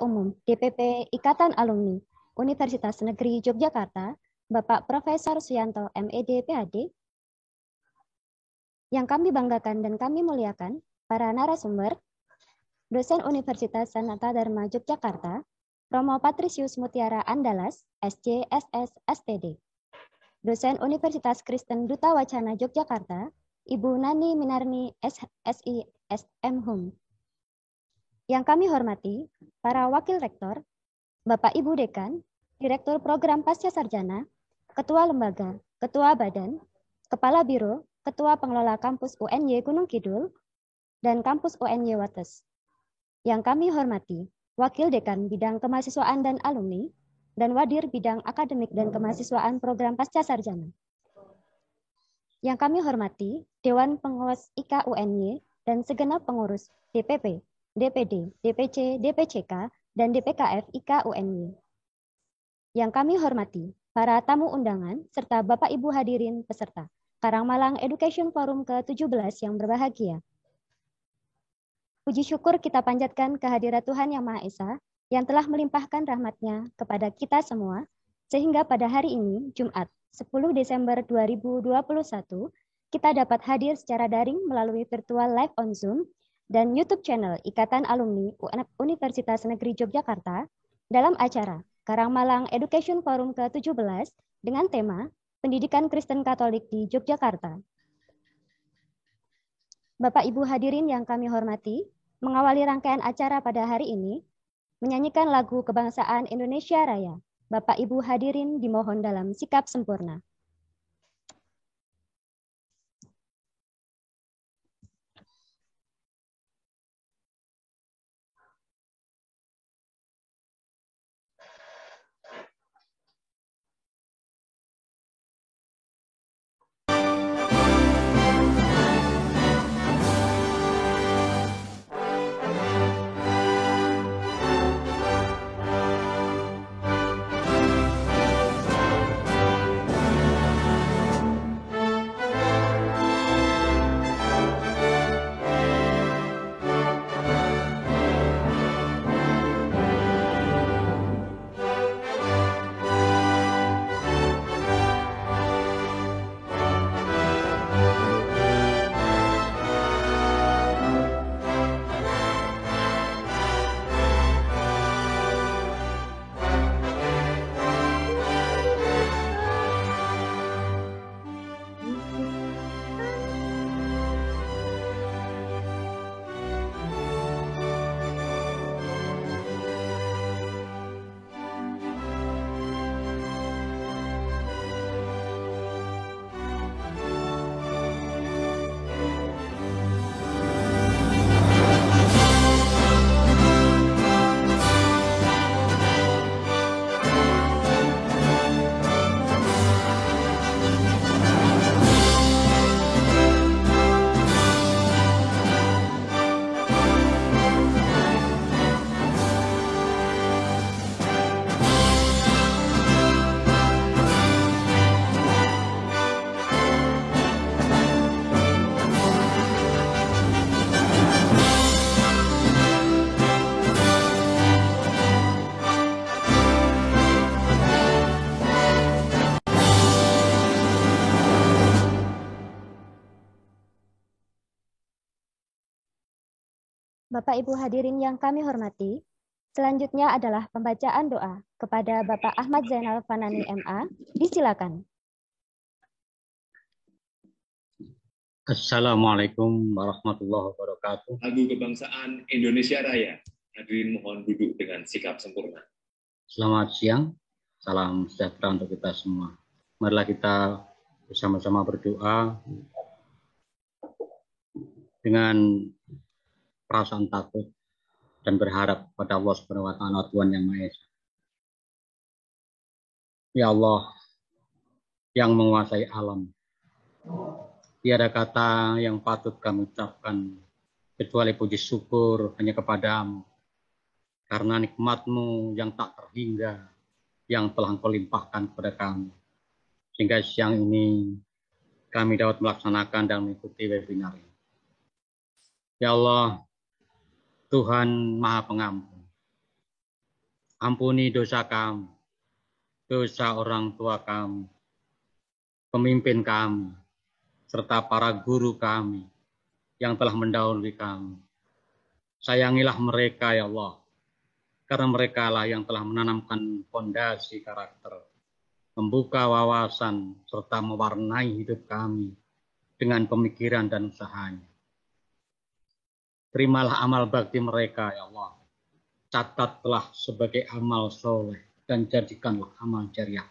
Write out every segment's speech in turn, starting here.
Umum DPP Ikatan Alumni Universitas Negeri Yogyakarta, Bapak Profesor Suyanto MED PhD, yang kami banggakan dan kami muliakan, para narasumber, dosen Universitas Sanata Dharma Yogyakarta, Romo Patrisius Mutiara Andalas, SC, SS, STD, dosen Universitas Kristen Duta Wacana Yogyakarta, Ibu Nani Minarni, SI, SM Hum. Yang kami hormati, para wakil rektor, Bapak Ibu Dekan, Direktur Program Pasca Sarjana, Ketua Lembaga, Ketua Badan, Kepala Biro, Ketua Pengelola Kampus UNY Gunung Kidul, dan Kampus UNY Wates. Yang kami hormati, Wakil Dekan Bidang Kemahasiswaan dan Alumni, dan Wadir Bidang Akademik dan Kemahasiswaan Program Pasca Sarjana. Yang kami hormati, Dewan Pengawas IKA UNY dan segenap pengurus DPP, DPD, DPC, DPCK, dan DPKF IKA UNY. Yang kami hormati, para tamu undangan, serta Bapak Ibu hadirin peserta Karangmalang Education Forum ke-17 yang berbahagia. Puji syukur kita panjatkan kehadirat Tuhan Yang Maha Esa yang telah melimpahkan rahmat-Nya kepada kita semua, sehingga pada hari ini, Jumat 10 Desember 2021, kita dapat hadir secara daring melalui virtual live on Zoom dan YouTube channel Ikatan Alumni Universitas Negeri Yogyakarta dalam acara Karangmalang Education Forum ke-17 dengan tema Pendidikan Kristen Katolik di Yogyakarta. Bapak Ibu hadirin yang kami hormati, mengawali rangkaian acara pada hari ini, menyanyikan lagu Kebangsaan Indonesia Raya. Bapak Ibu hadirin dimohon dalam sikap sempurna. Bapak Ibu hadirin yang kami hormati, selanjutnya adalah pembacaan doa kepada Bapak Ahmad Zainal Fanani MA. Disilakan. Assalamualaikum warahmatullahi wabarakatuh. Lagu Kebangsaan Indonesia Raya. Hadirin mohon duduk dengan sikap sempurna. Selamat siang, salam sejahtera untuk kita semua. Marilah kita bersama-sama berdoa dengan perasaan takut dan berharap pada Allah Subhanahu wa Ta'ala, Tuhan Yang Maha Esa. Ya Allah yang menguasai alam, tiada kata yang patut kami ucapkan kecuali puji syukur hanya kepadamu, karena nikmat-Mu yang tak terhingga yang telah Engkau limpahkan kepada kami, sehingga siang ini kami dapat melaksanakan dan mengikuti webinar ini. Ya Allah, Tuhan Maha Pengampun, Ampuni dosa kami, dosa orang tua kami, pemimpin kami, serta para guru kami yang telah mendahului kami. Sayangilah mereka ya Allah, karena mereka lah yang telah menanamkan fondasi karakter, membuka wawasan, serta mewarnai hidup kami dengan pemikiran dan usahanya. Terimalah amal bakti mereka ya Allah, catatlah sebagai amal soleh dan jadikanlah amal jariah.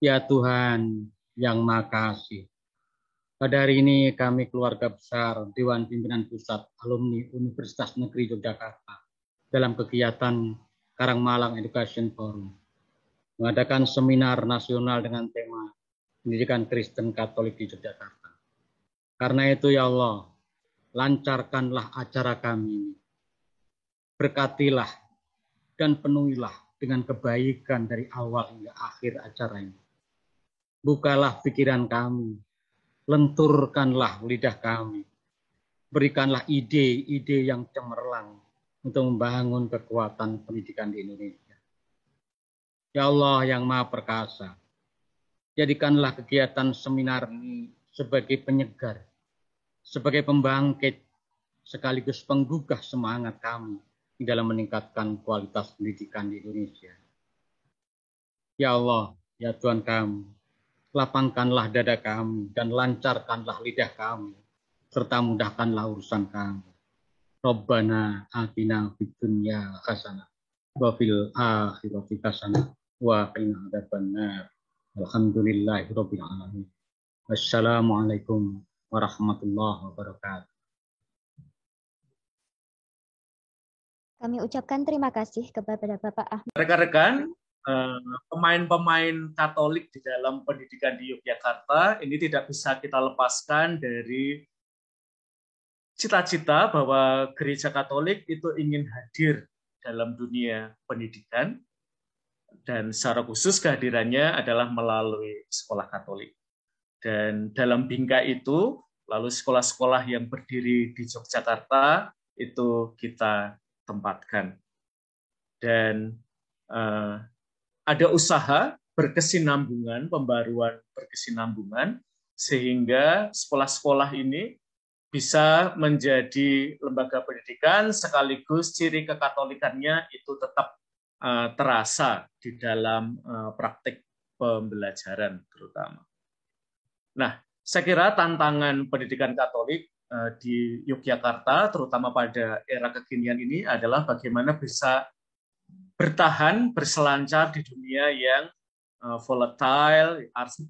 Ya Tuhan yang Maha Kasih, pada hari ini kami keluarga besar Dewan Pimpinan Pusat Alumni Universitas Negeri Yogyakarta dalam kegiatan Karangmalang Education Forum mengadakan seminar nasional dengan tema Pendidikan Kristen Katolik di Yogyakarta. Karena itu ya Allah, lancarkanlah acara kami ini. Berkatilah dan penuhilah dengan kebaikan dari awal hingga akhir acara ini. Bukalah pikiran kami, lenturkanlah lidah kami, berikanlah ide-ide yang cemerlang untuk membangun kekuatan pendidikan di Indonesia. Ya Allah yang Maha Perkasa, jadikanlah kegiatan seminar ini sebagai penyegar, sebagai pembangkit, sekaligus penggugah semangat kami di dalam meningkatkan kualitas pendidikan di Indonesia. Ya Allah, ya Tuhan kami, lapangkanlah dada kami dan lancarkanlah lidah kami, serta mudahkanlah urusan kami. Rabbana atina fid dunya hasanah wa fil akhirati hasanah wa qina adzabannar. Alhamdulillahirabbil alamin. Wassalamualaikum warahmatullahi wabarakatuh. Kami ucapkan terima kasih kepada Bapak Ahmad. Rekan-rekan, pemain-pemain Katolik di dalam pendidikan di Yogyakarta ini tidak bisa kita lepaskan dari cita-cita bahwa gereja Katolik itu ingin hadir dalam dunia pendidikan, dan secara khusus kehadirannya adalah melalui sekolah Katolik. Dan dalam bingkai itu, lalu sekolah-sekolah yang berdiri di Yogyakarta itu kita tempatkan. Dan ada usaha berkesinambungan, pembaruan berkesinambungan, sehingga sekolah-sekolah ini bisa menjadi lembaga pendidikan sekaligus ciri kekatolikannya itu tetap terasa di dalam praktik pembelajaran terutama. Nah, saya kira tantangan pendidikan Katolik di Yogyakarta, terutama pada era kekinian ini adalah bagaimana bisa bertahan, berselancar di dunia yang volatile,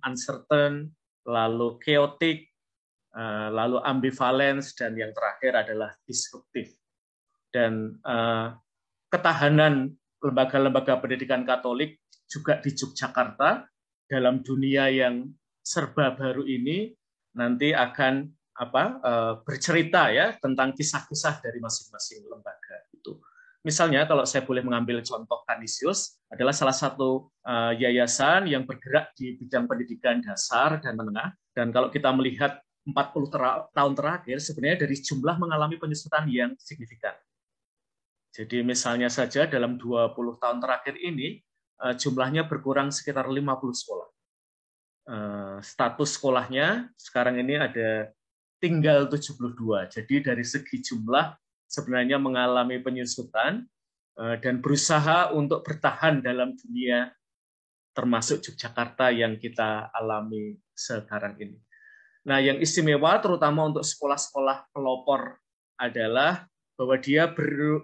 uncertain, lalu chaotic, lalu ambivalence, dan yang terakhir adalah disruptif. Dan ketahanan lembaga-lembaga pendidikan Katolik juga di Yogyakarta dalam dunia yang serba baru ini nanti akan bercerita ya tentang kisah-kisah dari masing-masing lembaga itu. Misalnya kalau saya boleh mengambil contoh Canisius adalah salah satu yayasan yang bergerak di bidang pendidikan dasar dan menengah, dan kalau kita melihat 40 tahun terakhir sebenarnya dari jumlah mengalami penyusutan yang signifikan. Jadi misalnya saja dalam 20 tahun terakhir ini jumlahnya berkurang sekitar 50 sekolah. Status sekolahnya sekarang ini ada tinggal 72. Jadi dari segi jumlah sebenarnya mengalami penyusutan dan berusaha untuk bertahan dalam dunia termasuk Yogyakarta yang kita alami sekarang ini. Nah, yang istimewa terutama untuk sekolah-sekolah pelopor adalah bahwa dia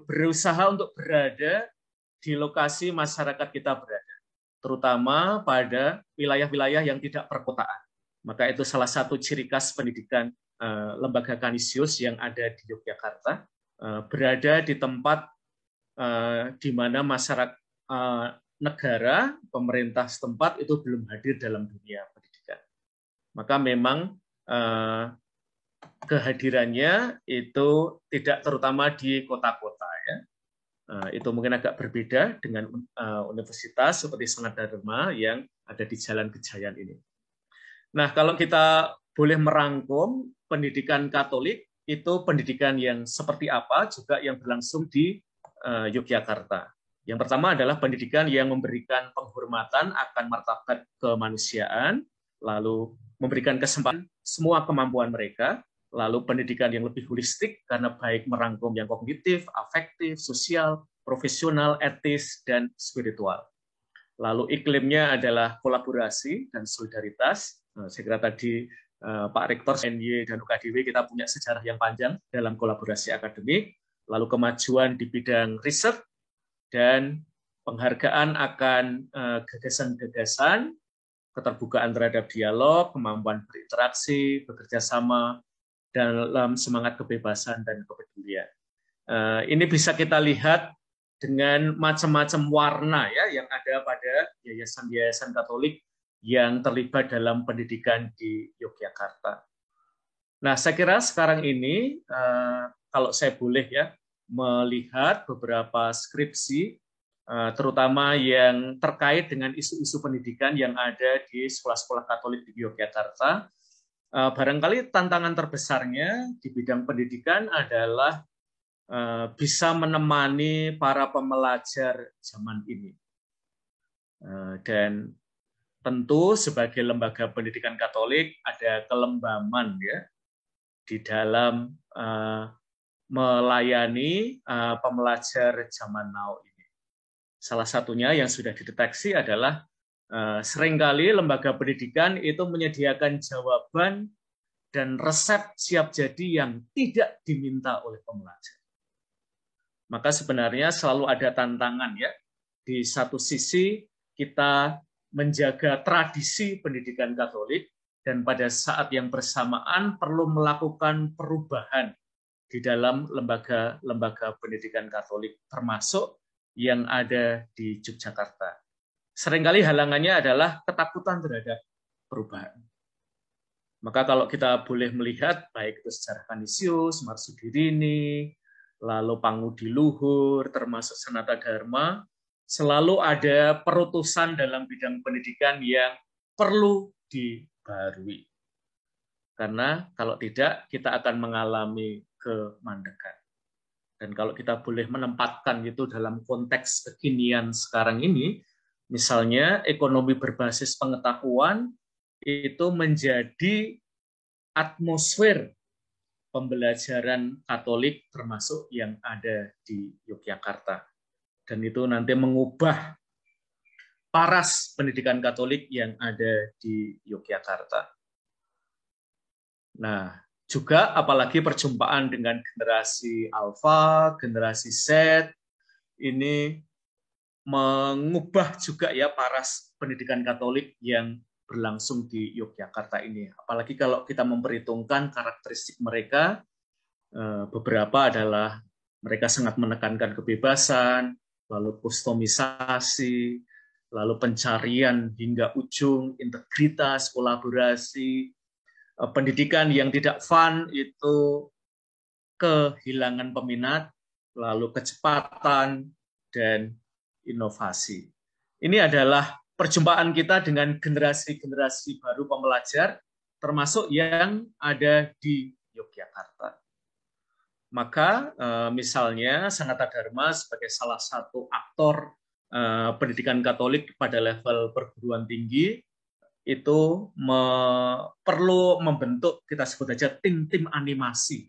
berusaha untuk berada di lokasi masyarakat kita berada, terutama pada wilayah-wilayah yang tidak perkotaan. Maka itu salah satu ciri khas pendidikan lembaga Canisius yang ada di Yogyakarta, berada di tempat di mana masyarakat negara, pemerintah setempat itu belum hadir dalam dunia pendidikan. Maka memang kehadirannya itu tidak terutama di kota-kota ya. Itu mungkin agak berbeda dengan universitas seperti Sangat Dharma yang ada di Jalan Kejayaan ini. Nah, kalau kita boleh merangkum pendidikan Katolik itu pendidikan yang seperti apa juga yang berlangsung di Yogyakarta. Yang pertama adalah pendidikan yang memberikan penghormatan akan martabat kemanusiaan, lalu memberikan kesempatan semua kemampuan mereka, lalu pendidikan yang lebih holistik karena baik merangkum yang kognitif, afektif, sosial, profesional, etis, dan spiritual. Lalu iklimnya adalah kolaborasi dan solidaritas. Saya kira tadi Pak Rektor, NY, dan UKDW kita punya sejarah yang panjang dalam kolaborasi akademik, lalu kemajuan di bidang riset, dan penghargaan akan gagasan-gagasan, keterbukaan terhadap dialog, kemampuan berinteraksi, bekerja sama, dalam semangat kebebasan dan kepedulian. Ini bisa kita lihat dengan macam-macam warna ya yang ada pada yayasan-yayasan Katolik yang terlibat dalam pendidikan di Yogyakarta. Nah, saya kira sekarang ini kalau saya boleh ya melihat beberapa skripsi, terutama yang terkait dengan isu-isu pendidikan yang ada di sekolah-sekolah Katolik di Yogyakarta. Barangkali tantangan terbesarnya di bidang pendidikan adalah bisa menemani para pembelajar zaman ini. Dan tentu sebagai lembaga pendidikan Katolik ada kelembaman ya di dalam melayani pembelajar zaman now ini. Salah satunya yang sudah dideteksi adalah seringkali lembaga pendidikan itu menyediakan jawaban dan resep siap jadi yang tidak diminta oleh pembelajar. Maka sebenarnya selalu ada tantangan ya. Di satu sisi kita menjaga tradisi pendidikan Katolik dan pada saat yang bersamaan perlu melakukan perubahan di dalam lembaga-lembaga pendidikan Katolik, termasuk yang ada di Yogyakarta. Seringkali halangannya adalah ketakutan terhadap perubahan. Maka kalau kita boleh melihat, baik itu sejarah Kanisius, Marsudirini, lalu Pangudi Luhur, termasuk Sanata Dharma, selalu ada perutusan dalam bidang pendidikan yang perlu dibarui. Karena kalau tidak, kita akan mengalami kemandekan. Dan kalau kita boleh menempatkan itu dalam konteks kekinian sekarang ini, misalnya ekonomi berbasis pengetahuan itu menjadi atmosfer pembelajaran Katolik termasuk yang ada di Yogyakarta. Dan itu nanti mengubah paras pendidikan Katolik yang ada di Yogyakarta. Nah, juga apalagi perjumpaan dengan generasi Alpha, generasi Z, ini mengubah juga ya paras pendidikan Katolik yang berlangsung di Yogyakarta ini. Apalagi kalau kita memperhitungkan karakteristik mereka, beberapa adalah mereka sangat menekankan kebebasan, lalu kustomisasi, lalu pencarian hingga ujung, integritas, kolaborasi, pendidikan yang tidak fun itu kehilangan peminat, lalu kecepatan, dan inovasi. Ini adalah perjumpaan kita dengan generasi-generasi baru pembelajar, termasuk yang ada di Yogyakarta. Maka misalnya Sanata Dharma sebagai salah satu aktor pendidikan Katolik pada level perguruan tinggi, itu perlu membentuk, kita sebut aja tim-tim animasi,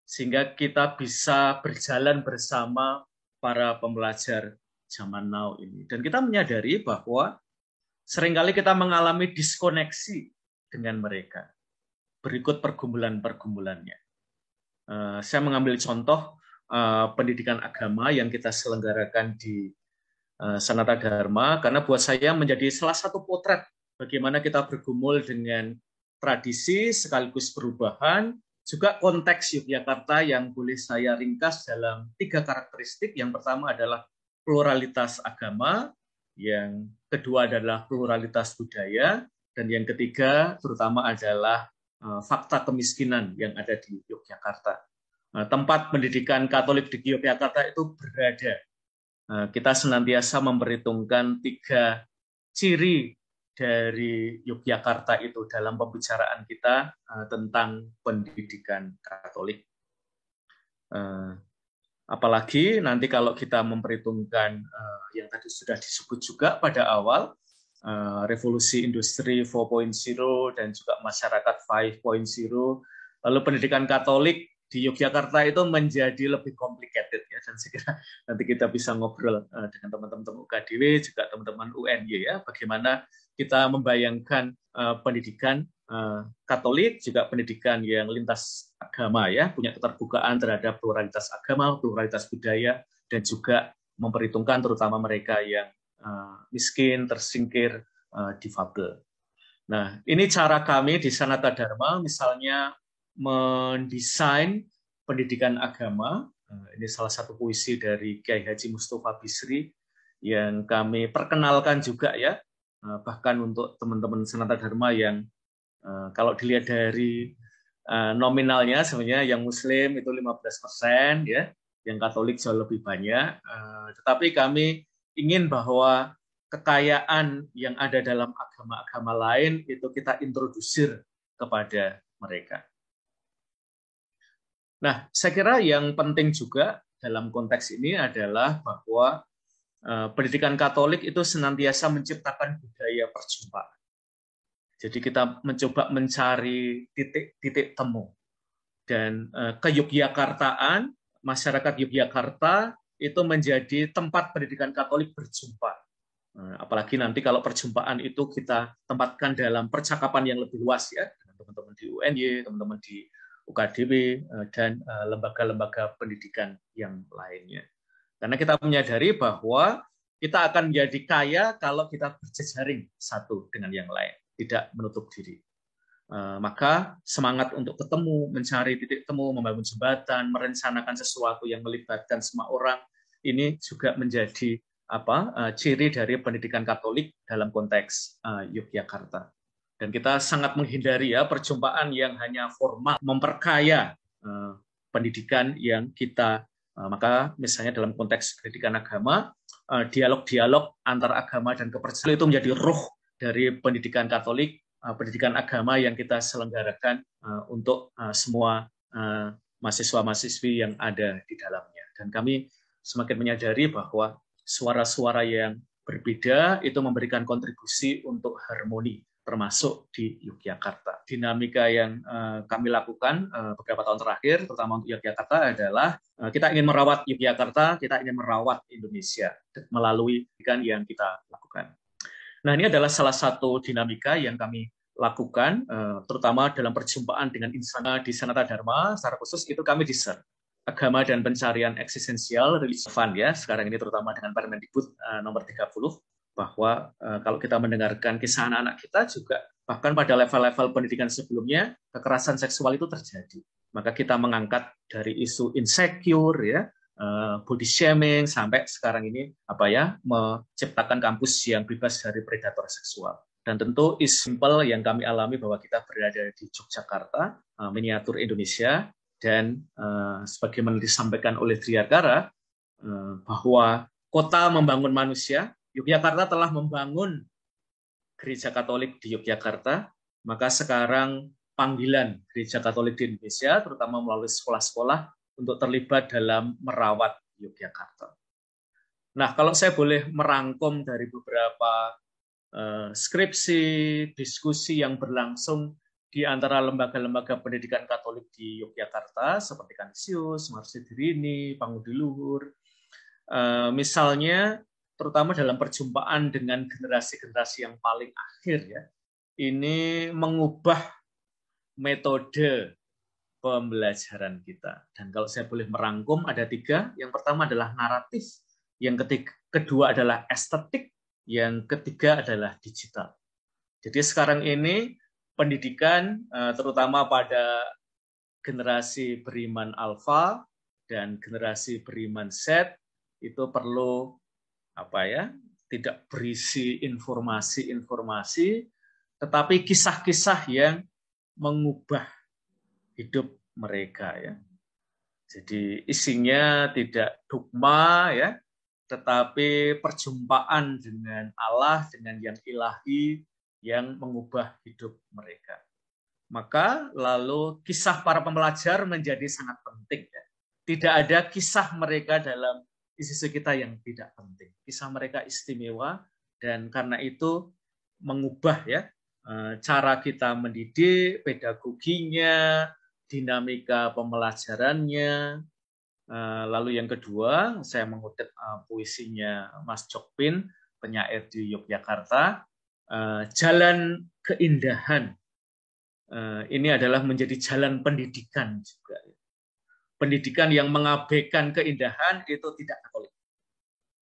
sehingga kita bisa berjalan bersama para pembelajar zaman now ini. Dan kita menyadari bahwa seringkali kita mengalami diskoneksi dengan mereka, berikut pergumulan-pergumulannya. Saya mengambil contoh pendidikan agama yang kita selenggarakan di Sanata Dharma, karena buat saya menjadi salah satu potret bagaimana kita bergumul dengan tradisi sekaligus perubahan, juga konteks Yogyakarta yang boleh saya ringkas dalam 3 karakteristik. Yang pertama adalah pluralitas agama, yang kedua adalah pluralitas budaya, dan yang ketiga terutama adalah fakta kemiskinan yang ada di Yogyakarta. Tempat pendidikan Katolik di Yogyakarta itu berada. Kita senantiasa memperhitungkan 3 ciri dari Yogyakarta itu dalam pembicaraan kita tentang pendidikan Katolik. Apalagi nanti kalau kita memperhitungkan yang tadi sudah disebut juga pada awal, revolusi industri 4.0 dan juga masyarakat 5.0, lalu pendidikan Katolik di Yogyakarta itu menjadi lebih complicated ya, dan saya kira nanti kita bisa ngobrol dengan teman-teman UKDW juga teman-teman UNY ya, bagaimana kita membayangkan pendidikan Katolik juga pendidikan yang lintas agama ya, punya keterbukaan terhadap pluralitas agama, pluralitas budaya, dan juga memperhitungkan terutama mereka yang miskin, tersingkir, difabel. Nah, ini cara kami di Sanata Dharma, misalnya mendesain pendidikan agama. Ini salah satu puisi dari Kiai Haji Mustofa Bisri yang kami perkenalkan juga ya, bahkan untuk teman-teman Sanata Dharma yang kalau dilihat dari nominalnya sebenarnya yang Muslim itu 15% ya, yang Katolik jauh lebih banyak. Tetapi kami ingin bahwa kekayaan yang ada dalam agama-agama lain itu kita introdusir kepada mereka. Nah, saya kira yang penting juga dalam konteks ini adalah bahwa pendidikan Katolik itu senantiasa menciptakan budaya perjumpaan. Jadi kita mencoba mencari titik-titik temu. Dan keyogyakartaan, masyarakat Yogyakarta itu menjadi tempat pendidikan Katolik berjumpa. Apalagi nanti kalau perjumpaan itu kita tempatkan dalam percakapan yang lebih luas ya, dengan teman-teman di UNY, teman-teman di UKDW, dan lembaga-lembaga pendidikan yang lainnya. Karena kita menyadari bahwa kita akan menjadi kaya kalau kita berjejaring satu dengan yang lain, tidak menutup diri. Maka semangat untuk ketemu, mencari titik temu, membangun jembatan, merencanakan sesuatu yang melibatkan semua orang, ini juga menjadi ciri dari pendidikan Katolik dalam konteks Yogyakarta. Dan kita sangat menghindari ya perjumpaan yang hanya formal, memperkaya pendidikan yang kita, maka misalnya dalam konteks pendidikan agama, dialog-dialog antar agama dan kepercayaan itu menjadi ruh dari pendidikan Katolik, pendidikan agama yang kita selenggarakan untuk semua mahasiswa-mahasiswi yang ada di dalamnya. Dan kami semakin menyadari bahwa suara-suara yang berbeda itu memberikan kontribusi untuk harmoni, termasuk di Yogyakarta. Dinamika yang kami lakukan beberapa tahun terakhir, terutama untuk Yogyakarta, adalah kita ingin merawat Yogyakarta, kita ingin merawat Indonesia melalui pendidikan yang kita lakukan. Nah, ini adalah salah satu dinamika yang kami lakukan, terutama dalam perjumpaan dengan insan di Sanata Dharma. Secara khusus itu kami discern agama dan pencarian eksistensial relevan ya, sekarang ini terutama dengan Permendikbud nomor 30, bahwa kalau kita mendengarkan kisah anak-anak kita juga, bahkan pada level-level pendidikan sebelumnya, kekerasan seksual itu terjadi. Maka kita mengangkat dari isu insecure, ya, body shaming, sampai sekarang ini menciptakan kampus yang bebas dari predator seksual. Dan tentu isu simpel yang kami alami bahwa kita berada di Yogyakarta, miniatur Indonesia, dan sebagaimana disampaikan oleh Triagara, bahwa kota membangun manusia, Yogyakarta telah membangun gereja Katolik di Yogyakarta, maka sekarang panggilan gereja Katolik di Indonesia, terutama melalui sekolah-sekolah, untuk terlibat dalam merawat Yogyakarta. Nah, kalau saya boleh merangkum dari beberapa skripsi, diskusi yang berlangsung di antara lembaga-lembaga pendidikan Katolik di Yogyakarta, seperti Kanisius, Marsidirini, Pangudi Luhur, misalnya, terutama dalam perjumpaan dengan generasi-generasi yang paling akhir ya, ini mengubah metode pembelajaran kita. Dan kalau saya boleh merangkum, ada 3. Yang pertama adalah naratif, yang kedua adalah estetik, yang ketiga adalah digital. Jadi sekarang ini pendidikan, terutama pada generasi beriman alfa dan generasi beriman Z, itu perlu tidak berisi informasi-informasi, tetapi kisah-kisah yang mengubah hidup mereka ya. Jadi isinya tidak dogma ya, tetapi perjumpaan dengan Allah, dengan yang ilahi yang mengubah hidup mereka. Maka lalu kisah para pembelajar menjadi sangat penting ya. tidak ada kisah mereka dalam isi kita yang tidak penting. Kisah mereka istimewa, dan karena itu mengubah ya cara kita mendidik, pedagoginya, dinamika pembelajarannya. Lalu yang kedua, saya mengutip puisinya Mas Jokpin, penyair di Yogyakarta, jalan keindahan. Ini adalah menjadi jalan pendidikan juga. Pendidikan yang mengabaikan keindahan itu tidak Katolik.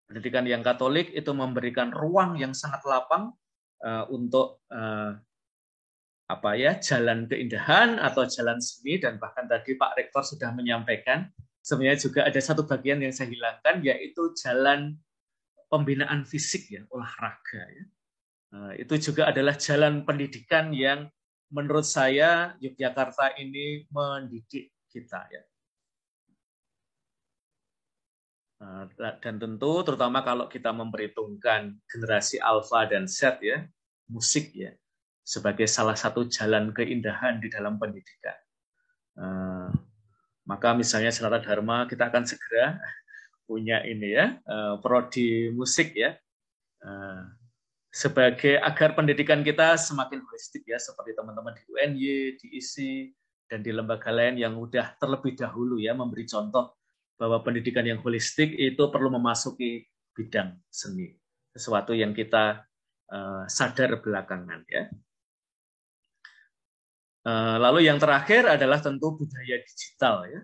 Pendidikan yang Katolik itu memberikan ruang yang sangat lapang untuk jalan keindahan atau jalan seni, dan bahkan tadi Pak Rektor sudah menyampaikan sebenarnya juga ada satu bagian yang saya hilangkan, yaitu jalan pembinaan fisik ya, olahraga ya. Itu juga adalah jalan pendidikan yang menurut saya Yogyakarta ini mendidik kita ya. Dan tentu terutama kalau kita memperhitungkan generasi Alpha dan Z ya, musik ya sebagai salah satu jalan keindahan di dalam pendidikan. Maka misalnya Senata Dharma kita akan segera punya ini ya, prodi musik ya, sebagai agar pendidikan kita semakin holistik ya, seperti teman-teman di UNY, di ISI, dan di lembaga lain yang udah terlebih dahulu ya memberi contoh bahwa pendidikan yang holistik itu perlu memasuki bidang seni, sesuatu yang kita sadar belakangan ya. Lalu yang terakhir adalah tentu budaya digital ya,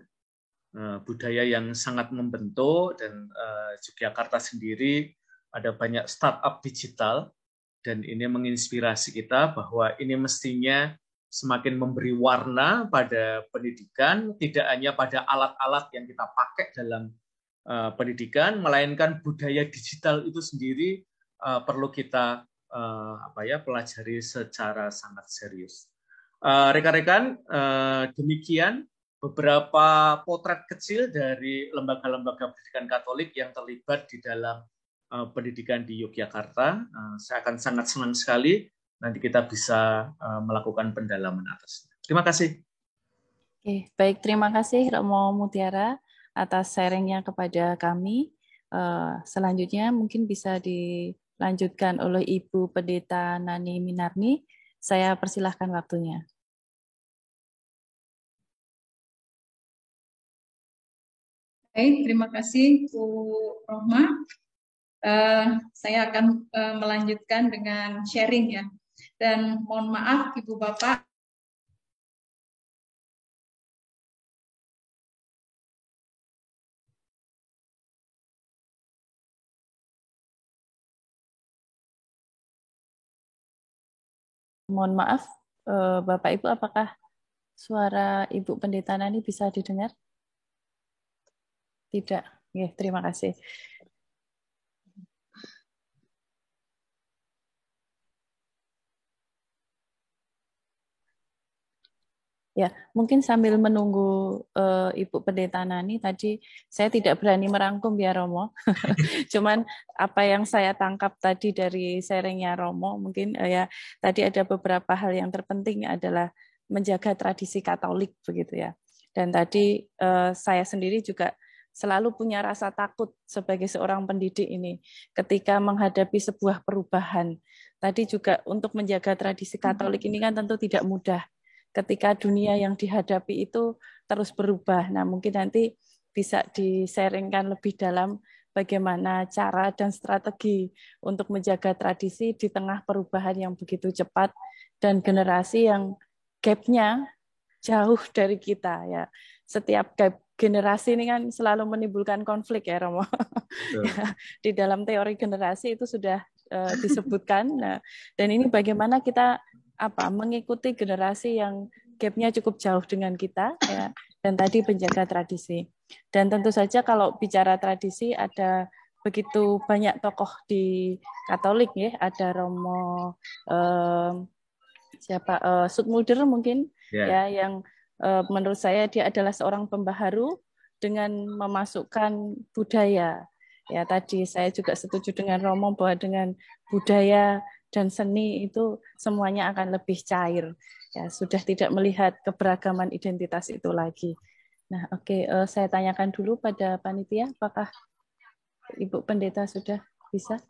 budaya yang sangat membentuk, dan Yogyakarta sendiri ada banyak startup digital, dan ini menginspirasi kita bahwa ini mestinya semakin memberi warna pada pendidikan, tidak hanya pada alat-alat yang kita pakai dalam pendidikan, melainkan budaya digital itu sendiri perlu kita pelajari secara sangat serius. Rekan-rekan, demikian beberapa potret kecil dari lembaga-lembaga pendidikan Katolik yang terlibat di dalam pendidikan di Yogyakarta. Saya akan sangat senang sekali nanti kita bisa melakukan pendalaman atasnya. Terima kasih. Oke, baik, terima kasih Romo Mutiara atas sharingnya kepada kami. Selanjutnya mungkin bisa dilanjutkan oleh Ibu Pendeta Nani Minarni. Saya persilahkan waktunya. Baik, terima kasih Bu Rohma. Saya akan melanjutkan dengan sharing ya. Dan mohon maaf Ibu Bapak, mohon maaf Bapak Ibu, apakah suara Ibu Pendeta Nani bisa didengar? Tidak. Ya, terima kasih. Ya, mungkin sambil menunggu Ibu Pendeta Nani, tadi saya tidak berani merangkum ya Romo. Cuman apa yang saya tangkap tadi dari sharingnya Romo, mungkin ya tadi ada beberapa hal yang terpenting adalah menjaga tradisi Katolik begitu ya. Dan tadi saya sendiri juga selalu punya rasa takut sebagai seorang pendidik ini ketika menghadapi sebuah perubahan. Tadi juga untuk menjaga tradisi Katolik ini kan tentu tidak mudah. Ketika dunia yang dihadapi itu terus berubah. Nah, mungkin nanti bisa di-sharingkan lebih dalam bagaimana cara dan strategi untuk menjaga tradisi di tengah perubahan yang begitu cepat dan generasi yang gap-nya jauh dari kita ya. Setiap gap generasi ini kan selalu menimbulkan konflik ya Romo. Ya, di dalam teori generasi itu sudah disebutkan. Nah, dan ini bagaimana kita mengikuti generasi yang gap-nya cukup jauh dengan kita ya, dan tadi penjaga tradisi. Dan tentu saja kalau bicara tradisi ada begitu banyak tokoh di Katolik ya, ada Romo Zoetmulder mungkin ya yang menurut saya dia adalah seorang pembaharu dengan memasukkan budaya. Ya, tadi saya juga setuju dengan Romo bahwa dengan budaya dan seni itu semuanya akan lebih cair. Ya, sudah tidak melihat keberagaman identitas itu lagi. Nah, oke, saya tanyakan dulu pada panitia, apakah Ibu Pendeta sudah bisa?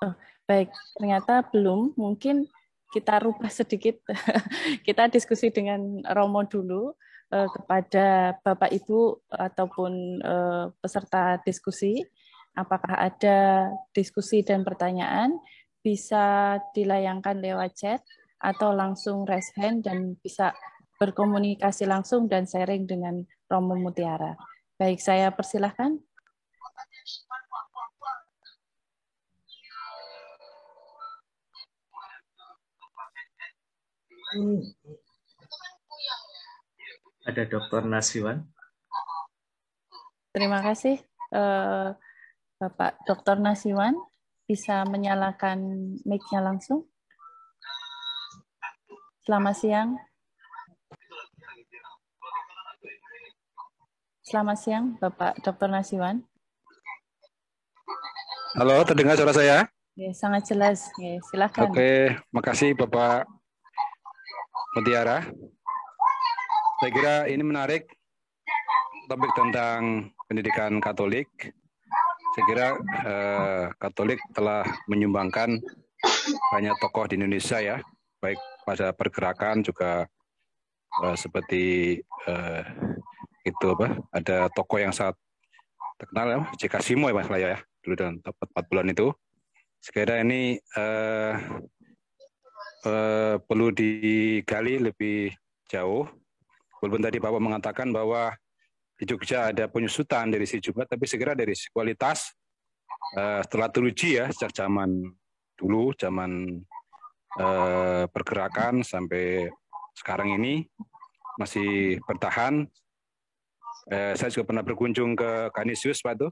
Oh, baik, ternyata belum. Mungkin kita rubah sedikit. Kita diskusi dengan Romo dulu kepada Bapak Ibu ataupun peserta diskusi. Apakah ada diskusi dan pertanyaan? Bisa dilayangkan lewat chat atau langsung raise hand dan bisa berkomunikasi langsung dan sharing dengan Romo Mutiara. Baik, saya persilahkan. Ada Dr. Nasiwan. Terima kasih, Bapak Dr. Nasiwan. Bisa menyalakan mic-nya langsung. Selamat siang. Selamat siang, Bapak Dr. Nasiwan. Halo, terdengar suara saya? Ya, sangat jelas. Ya, silakan. Oke, makasih Bapak Mutiara. Saya kira ini menarik, topik tentang pendidikan Katolik. Saya kira Katolik telah menyumbangkan banyak tokoh di Indonesia ya, baik pada pergerakan juga seperti itu apa? Ada tokoh yang sangat terkenal ya, J.K. Simo ya Mas Laya ya, dulu dalam 4 bulan itu. Sekiranya ini perlu digali lebih jauh. Walaupun tadi Bapak mengatakan bahwa di Jogja ada penyusutan dari si Jumat, tapi segera dari si kualitas telah teruji ya sejak zaman dulu, zaman pergerakan sampai sekarang ini masih bertahan. Saya juga pernah berkunjung ke Canisius Pak itu,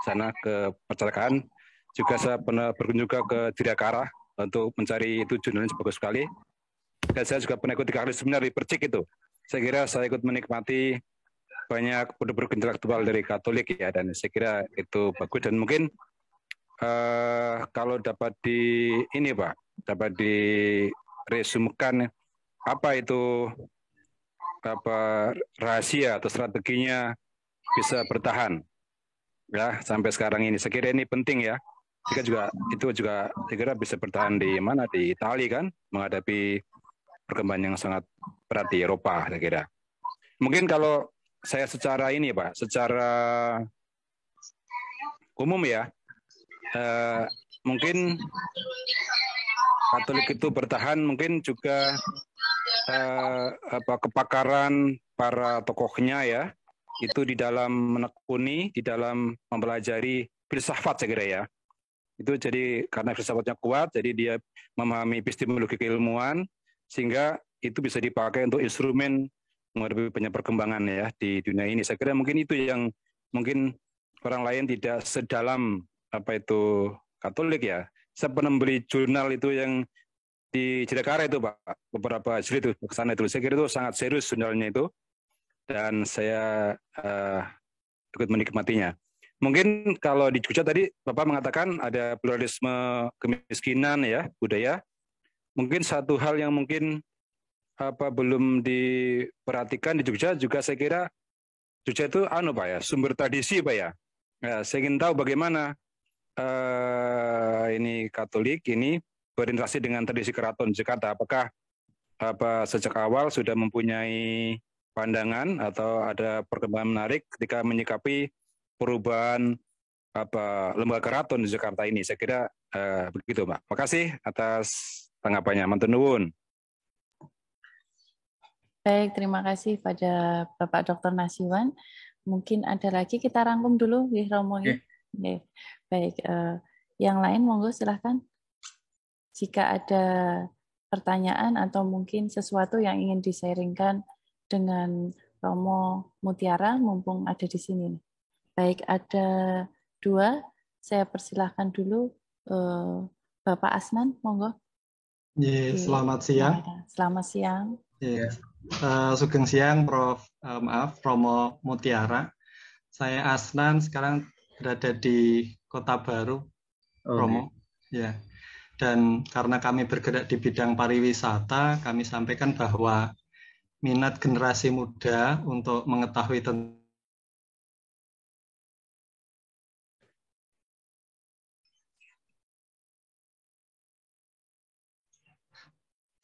sana ke percetakan. Juga saya pernah berkunjung ke Tirakara untuk mencari itu jurnalnya bagus sekali. Dan saya juga pernah ikut 3 kali seminar di Percik itu. Saya kira saya ikut menikmati banyak produk intelektual dari Katolik ya, dan saya kira itu bagus. Dan mungkin kalau dapat dapat diresumkan apa itu rahasia atau strateginya bisa bertahan ya sampai sekarang ini. Saya kira ini penting ya. Itu juga saya kira bisa bertahan di mana, di Italia kan, menghadapi perkembangan yang sangat berat di Eropa saya kira. Mungkin kalau saya secara umum ya, mungkin Katolik itu bertahan mungkin juga kepakaran para tokohnya ya, itu di dalam menekuni, di dalam mempelajari filsafat saya kira ya. Itu jadi karena filsafatnya kuat, jadi dia memahami epistemologi keilmuan, sehingga itu bisa dipakai untuk instrumen menghadapi banyak perkembangan ya di dunia ini. Saya kira mungkin itu yang mungkin orang lain tidak sedalam Katolik ya. Saya pernah membeli jurnal itu yang di Jidakara itu Pak, beberapa jilid itu ke sana itu. Saya kira itu sangat serius jurnalnya itu, dan saya ikut menikmatinya. Mungkin kalau di Jogja tadi Bapak mengatakan ada pluralisme kemiskinan ya, budaya. Mungkin satu hal yang mungkin belum diperhatikan di Jogja juga, saya kira Jogja itu Pak ya, sumber tradisi Pak ya. Saya ingin tahu bagaimana ini Katolik ini berinteraksi dengan tradisi keraton Jakarta. Apakah sejak awal sudah mempunyai pandangan atau ada perkembangan menarik ketika menyikapi perubahan lembaga keraton di Jakarta ini? Saya kira begitu Pak. Makasih atas tanggapannya. Matur nuwun. Baik, terima kasih pada Bapak Dr. Nasiwan. Mungkin ada lagi, kita rangkum dulu, Romo. Okay. Baik, yang lain monggo silahkan. Jika ada pertanyaan atau mungkin sesuatu yang ingin di-sharingkan dengan Romo Mutiara, mumpung ada di sini. Baik, ada 2. Saya persilahkan dulu Bapak Asnan, monggo. Selamat siang. Selamat siang. Sugeng siang, Prof. Romo Mutiara. Saya Asnan, sekarang berada di Kota Baru, Romo. Ya. Dan karena kami bergerak di bidang pariwisata, kami sampaikan bahwa minat generasi muda untuk mengetahui tentang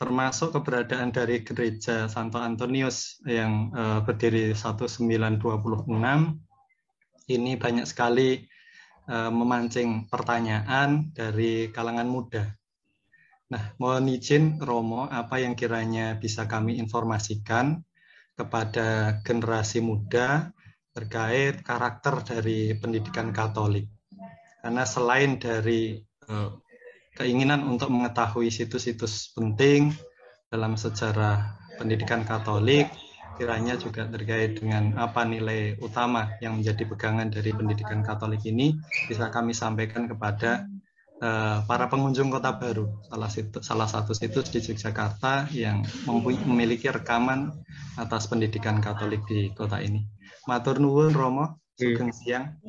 termasuk keberadaan dari gereja Santo Antonius yang berdiri 1926, ini banyak sekali memancing pertanyaan dari kalangan muda. Nah, mohon izin Romo, apa yang kiranya bisa kami informasikan kepada generasi muda terkait karakter dari pendidikan Katolik. Karena selain dari keinginan untuk mengetahui situs-situs penting dalam sejarah pendidikan Katolik, kiranya juga terkait dengan apa nilai utama yang menjadi pegangan dari pendidikan Katolik ini bisa kami sampaikan kepada para pengunjung Kota Baru, salah satu situs di Yogyakarta yang memiliki rekaman atas pendidikan Katolik di kota ini. Matur nuwun Romo, sugeng siang.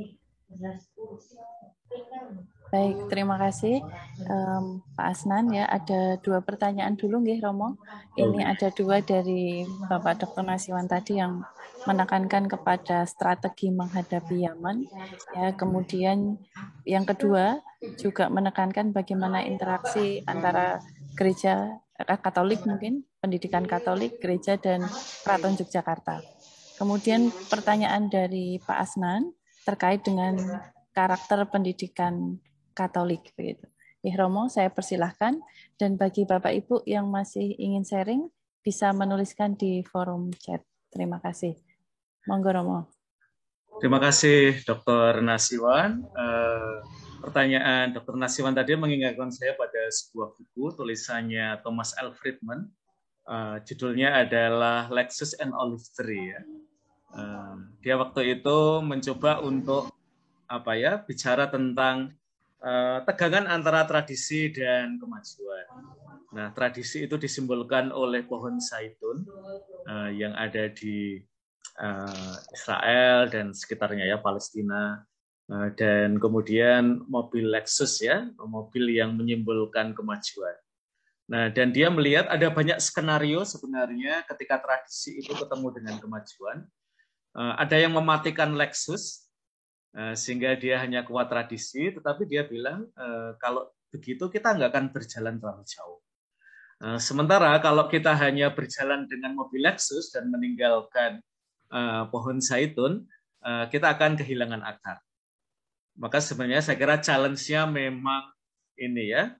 Baik, terima kasih Pak Asnan ya. Ada 2 pertanyaan dulu nggih Romo. Ini ada 2 dari Bapak Dr. Nasiwan tadi yang menekankan kepada strategi menghadapi Yaman. Ya, kemudian yang kedua juga menekankan bagaimana interaksi antara gereja Katolik mungkin, pendidikan Katolik, gereja dan Keraton Yogyakarta. Kemudian pertanyaan dari Pak Asnan terkait dengan karakter pendidikan Katolik begitu. Romo, saya persilahkan, dan bagi Bapak Ibu yang masih ingin sharing bisa menuliskan di forum chat. Terima kasih. Monggo Romo. Terima kasih Dr. Nasiwan. Pertanyaan Dr. Nasiwan tadi mengingatkan saya pada sebuah buku tulisannya Thomas L. Friedman. Judulnya adalah Lexus and Olive Tree. Ya. Dia waktu itu mencoba untuk bicara tentang tegangan antara tradisi dan kemajuan. Nah, tradisi itu disimbolkan oleh pohon zaitun yang ada di Israel dan sekitarnya ya, Palestina. Dan kemudian mobil Lexus ya, mobil yang menyimbolkan kemajuan. Nah, dan dia melihat ada banyak skenario sebenarnya ketika tradisi itu ketemu dengan kemajuan. Ada yang mematikan Lexus sehingga dia hanya kuat tradisi, tetapi dia bilang kalau begitu kita nggak akan berjalan terlalu jauh. Sementara kalau kita hanya berjalan dengan mobil Lexus dan meninggalkan pohon zaitun, kita akan kehilangan akar. Maka sebenarnya saya kira challenge-nya memang ini ya,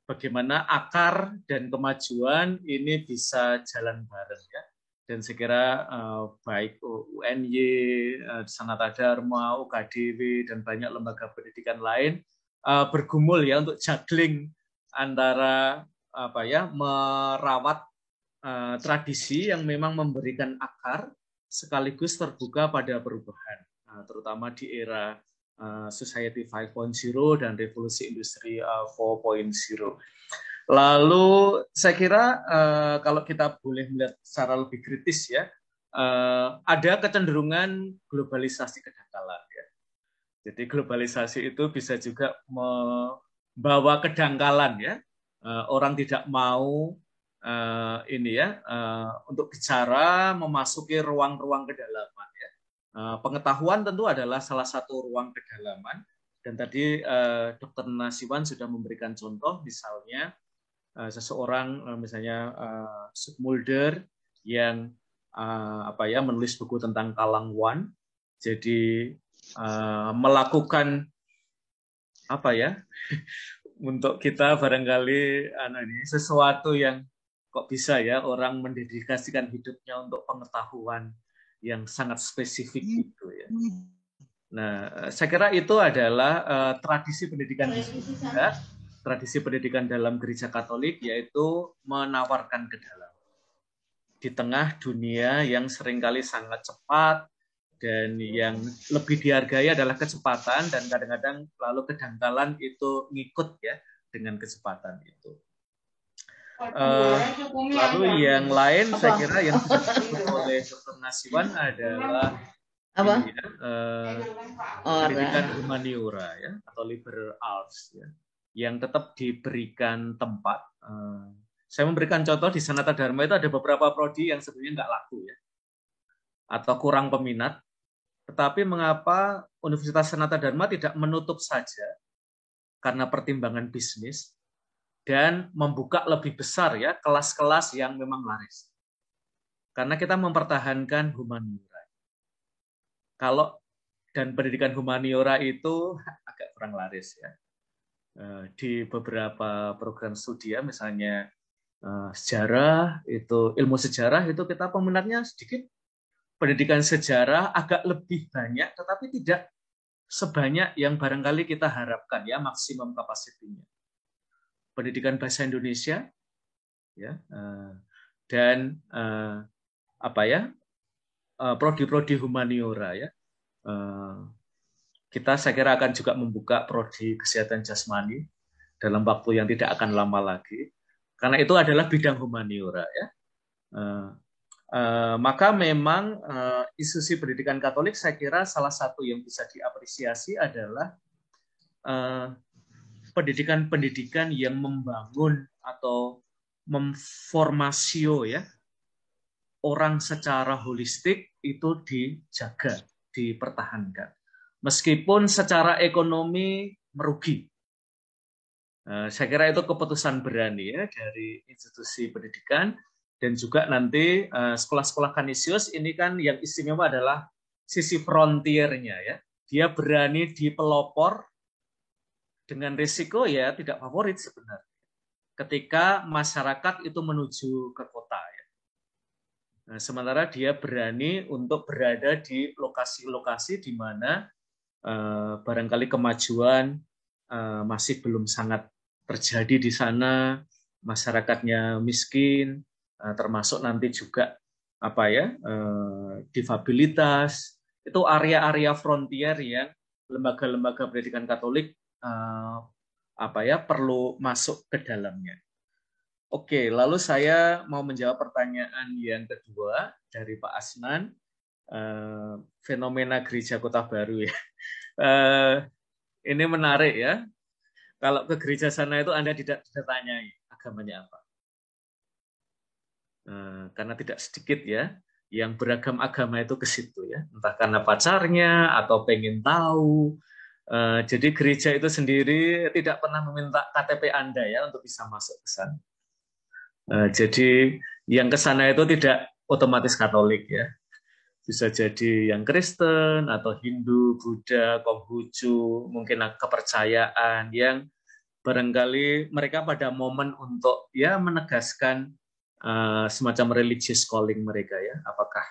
bagaimana akar dan kemajuan ini bisa jalan bareng ya. Dan saya kira baik UNY, Sanata Dharma, UKDW, dan banyak lembaga pendidikan lain bergumul ya untuk juggling antara merawat tradisi yang memang memberikan akar sekaligus terbuka pada perubahan, terutama di era Society 5.0 dan Revolusi Industri 4.0. Lalu saya kira kalau kita boleh melihat secara lebih kritis ya, ada kecenderungan globalisasi kedangkalan ya. Jadi globalisasi itu bisa juga membawa kedangkalan ya. Orang tidak mau untuk bicara memasuki ruang-ruang kedalaman ya. Pengetahuan tentu adalah salah satu ruang kedalaman, dan tadi Dr. Nasiwan sudah memberikan contoh misalnya seseorang misalnya Mulder yang menulis buku tentang Kalangwan, jadi melakukan untuk kita barangkali sesuatu yang kok bisa ya orang mendedikasikan hidupnya untuk pengetahuan yang sangat spesifik itu ya. Nah, saya kira itu adalah tradisi pendidikan juga. Tradisi pendidikan dalam gereja Katolik, yaitu menawarkan kedalaman. Di tengah dunia yang seringkali sangat cepat, dan yang lebih dihargai adalah kecepatan, dan kadang-kadang lalu kedangkalan itu ngikut ya dengan kecepatan itu. Lalu yang lain saya kira yang sudah disebut oleh Dr. Nasiwan adalah pendidikan humaniora ya, atau liberal arts ya. yang tetap diberikan tempat. Saya memberikan contoh di Sanata Dharma itu ada beberapa prodi yang sebenarnya nggak laku ya, atau kurang peminat. Tetapi mengapa Universitas Sanata Dharma tidak menutup saja karena pertimbangan bisnis dan membuka lebih besar ya kelas-kelas yang memang laris. Karena kita mempertahankan humaniora. Kalau dan pendidikan humaniora itu agak kurang laris ya. Di beberapa program studi ya, misalnya sejarah, itu ilmu sejarah itu kita peminatnya sedikit. Pendidikan sejarah agak lebih banyak, tetapi tidak sebanyak yang barangkali kita harapkan ya, maksimum kapasitinya. Pendidikan bahasa Indonesia ya, dan prodi-prodi humaniora ya. Kita saya kira akan juga membuka prodi kesehatan jasmani dalam waktu yang tidak akan lama lagi, karena itu adalah bidang humaniora ya. Maka memang institusi pendidikan Katolik saya kira salah satu yang bisa diapresiasi adalah pendidikan-pendidikan yang membangun atau memformasio ya orang secara holistik itu dijaga, dipertahankan. Meskipun secara ekonomi merugi. Saya kira itu keputusan berani ya dari institusi pendidikan. Dan juga nanti sekolah-sekolah Kanisius ini kan yang istimewa adalah sisi frontiernya ya. Dia berani di pelopor dengan risiko ya tidak favorit sebenarnya. Ketika masyarakat itu menuju ke kota ya. Nah, sementara dia berani untuk berada di lokasi-lokasi di mana barangkali kemajuan masih belum sangat terjadi di sana, masyarakatnya miskin, termasuk nanti juga difabilitas, itu area-area frontier yang lembaga-lembaga pendidikan Katolik perlu masuk ke dalamnya. Oke, lalu saya mau menjawab pertanyaan yang kedua dari Pak Asnan, fenomena gereja Kota Baru ya. Ini menarik ya. Kalau ke gereja sana itu Anda tidak ditanyai agamanya apa. Karena tidak sedikit ya yang beragam agama itu ke situ ya, entah karena pacarnya atau pengen tahu. Jadi gereja itu sendiri tidak pernah meminta KTP Anda ya untuk bisa masuk ke sana. Jadi yang ke sana itu tidak otomatis Katolik ya, bisa jadi yang Kristen atau Hindu, Buddha, Konghucu, mungkin kepercayaan yang barangkali mereka pada momen untuk ya menegaskan semacam religious calling mereka ya, apakah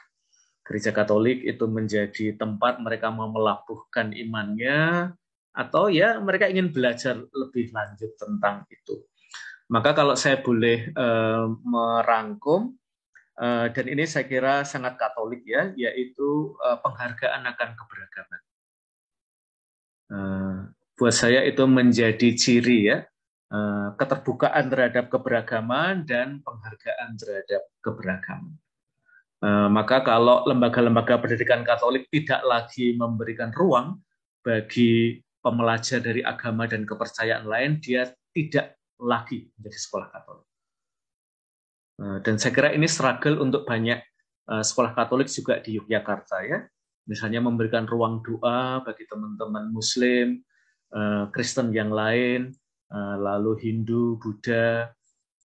gereja Katolik itu menjadi tempat mereka mau melabuhkan imannya atau ya mereka ingin belajar lebih lanjut tentang itu. Maka kalau saya boleh merangkum, dan ini saya kira sangat Katolik ya, yaitu penghargaan akan keberagaman. Buat saya itu menjadi ciri ya, keterbukaan terhadap keberagaman dan penghargaan terhadap keberagaman. Maka kalau lembaga-lembaga pendidikan Katolik tidak lagi memberikan ruang bagi pembelajar dari agama dan kepercayaan lain, dia tidak lagi menjadi sekolah Katolik. Dan saya kira ini struggle untuk banyak sekolah Katolik juga di Yogyakarta ya. Misalnya memberikan ruang doa bagi teman-teman Muslim, Kristen yang lain, lalu Hindu, Buddha,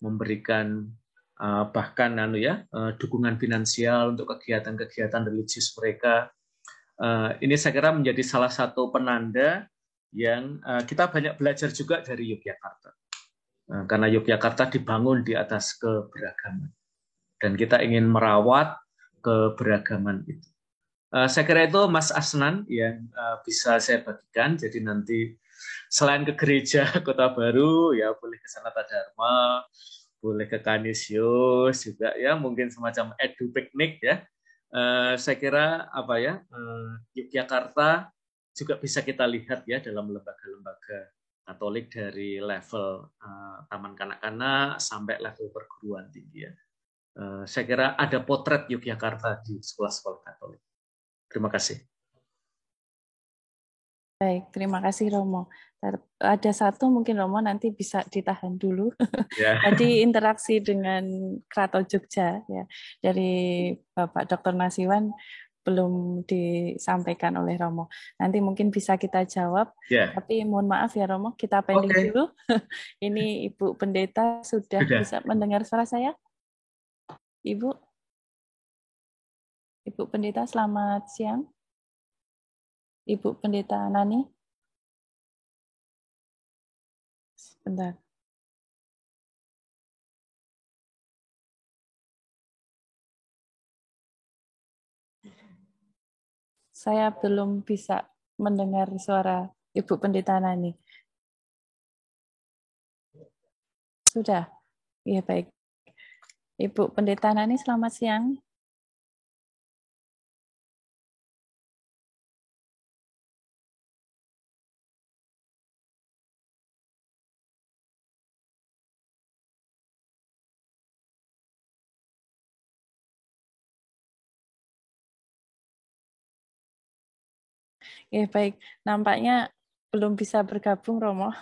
memberikan bahkan dukungan finansial untuk kegiatan-kegiatan religius mereka. Ini saya kira menjadi salah satu penanda yang kita banyak belajar juga dari Yogyakarta. Karena Yogyakarta dibangun di atas keberagaman. Dan kita ingin merawat keberagaman itu. Saya kira itu Mas Asnan yang bisa saya bagikan. Jadi nanti selain ke gereja Kota Baru, ya boleh ke Sanata Dharma, boleh ke Kanisius juga ya, mungkin semacam edu piknik ya. Saya kira Yogyakarta juga bisa kita lihat ya dalam lembaga-lembaga Katolik dari level taman kanak-kanak sampai level perguruan tinggi ya. Saya kira ada potret Yogyakarta di sekolah-sekolah Katolik. Terima kasih. Baik, terima kasih Romo. Ada satu mungkin Romo nanti bisa ditahan dulu. Ya. Tadi interaksi dengan Kraton Jogja ya dari Bapak Dr. Nasiwan belum disampaikan oleh Romo. Nanti mungkin bisa kita jawab. Ya. Tapi mohon maaf ya Romo, kita pending dulu. Ini Ibu Pendeta sudah bisa mendengar suara saya? Ibu Pendeta, selamat siang. Ibu Pendeta Nani. Sebentar. Saya belum bisa mendengar suara Ibu Pendeta Nani. Sudah? Iya, baik. Ibu Pendeta Nani, selamat siang. Ya, baik. Nampaknya belum bisa bergabung, Romo.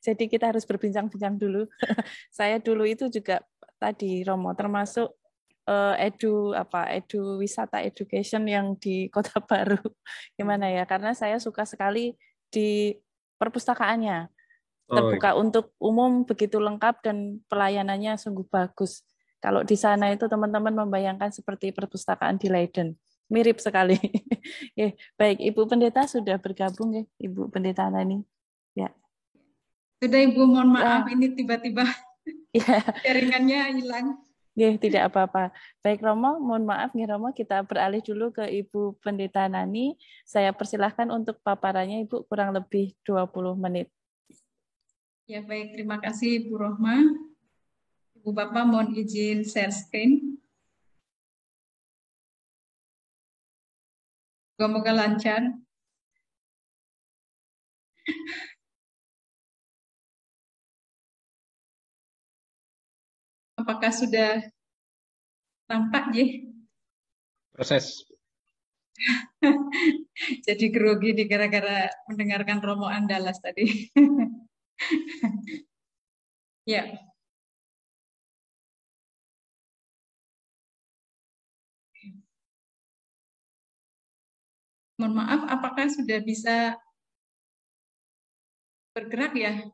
Jadi kita harus berbincang-bincang dulu. Saya dulu itu juga tadi, Romo, termasuk edu wisata education yang di Kota Baru. Gimana ya? Karena saya suka sekali di perpustakaannya. Terbuka untuk umum, begitu lengkap dan pelayanannya sungguh bagus. Kalau di sana itu teman-teman membayangkan seperti perpustakaan di Leiden. Mirip sekali. Ya, baik, Ibu Pendeta sudah bergabung ya, Ibu Pendeta Nani. Ya. Sudah Ibu, mohon maaf ini tiba-tiba jaringannya hilang. Ya, tidak apa-apa. Baik Romo, mohon maaf nih Romo, kita beralih dulu ke Ibu Pendeta Nani. Saya persilahkan untuk paparannya Ibu kurang lebih 20 menit. Ya baik, terima kasih Bu Rohma. Ibu Bapak mohon izin share screen. Semoga lancar. Apakah sudah tampak ya? Proses. Jadi grogi di gara-gara mendengarkan Romo Andalas tadi. Ya. Mohon maaf, apakah sudah bisa bergerak ya?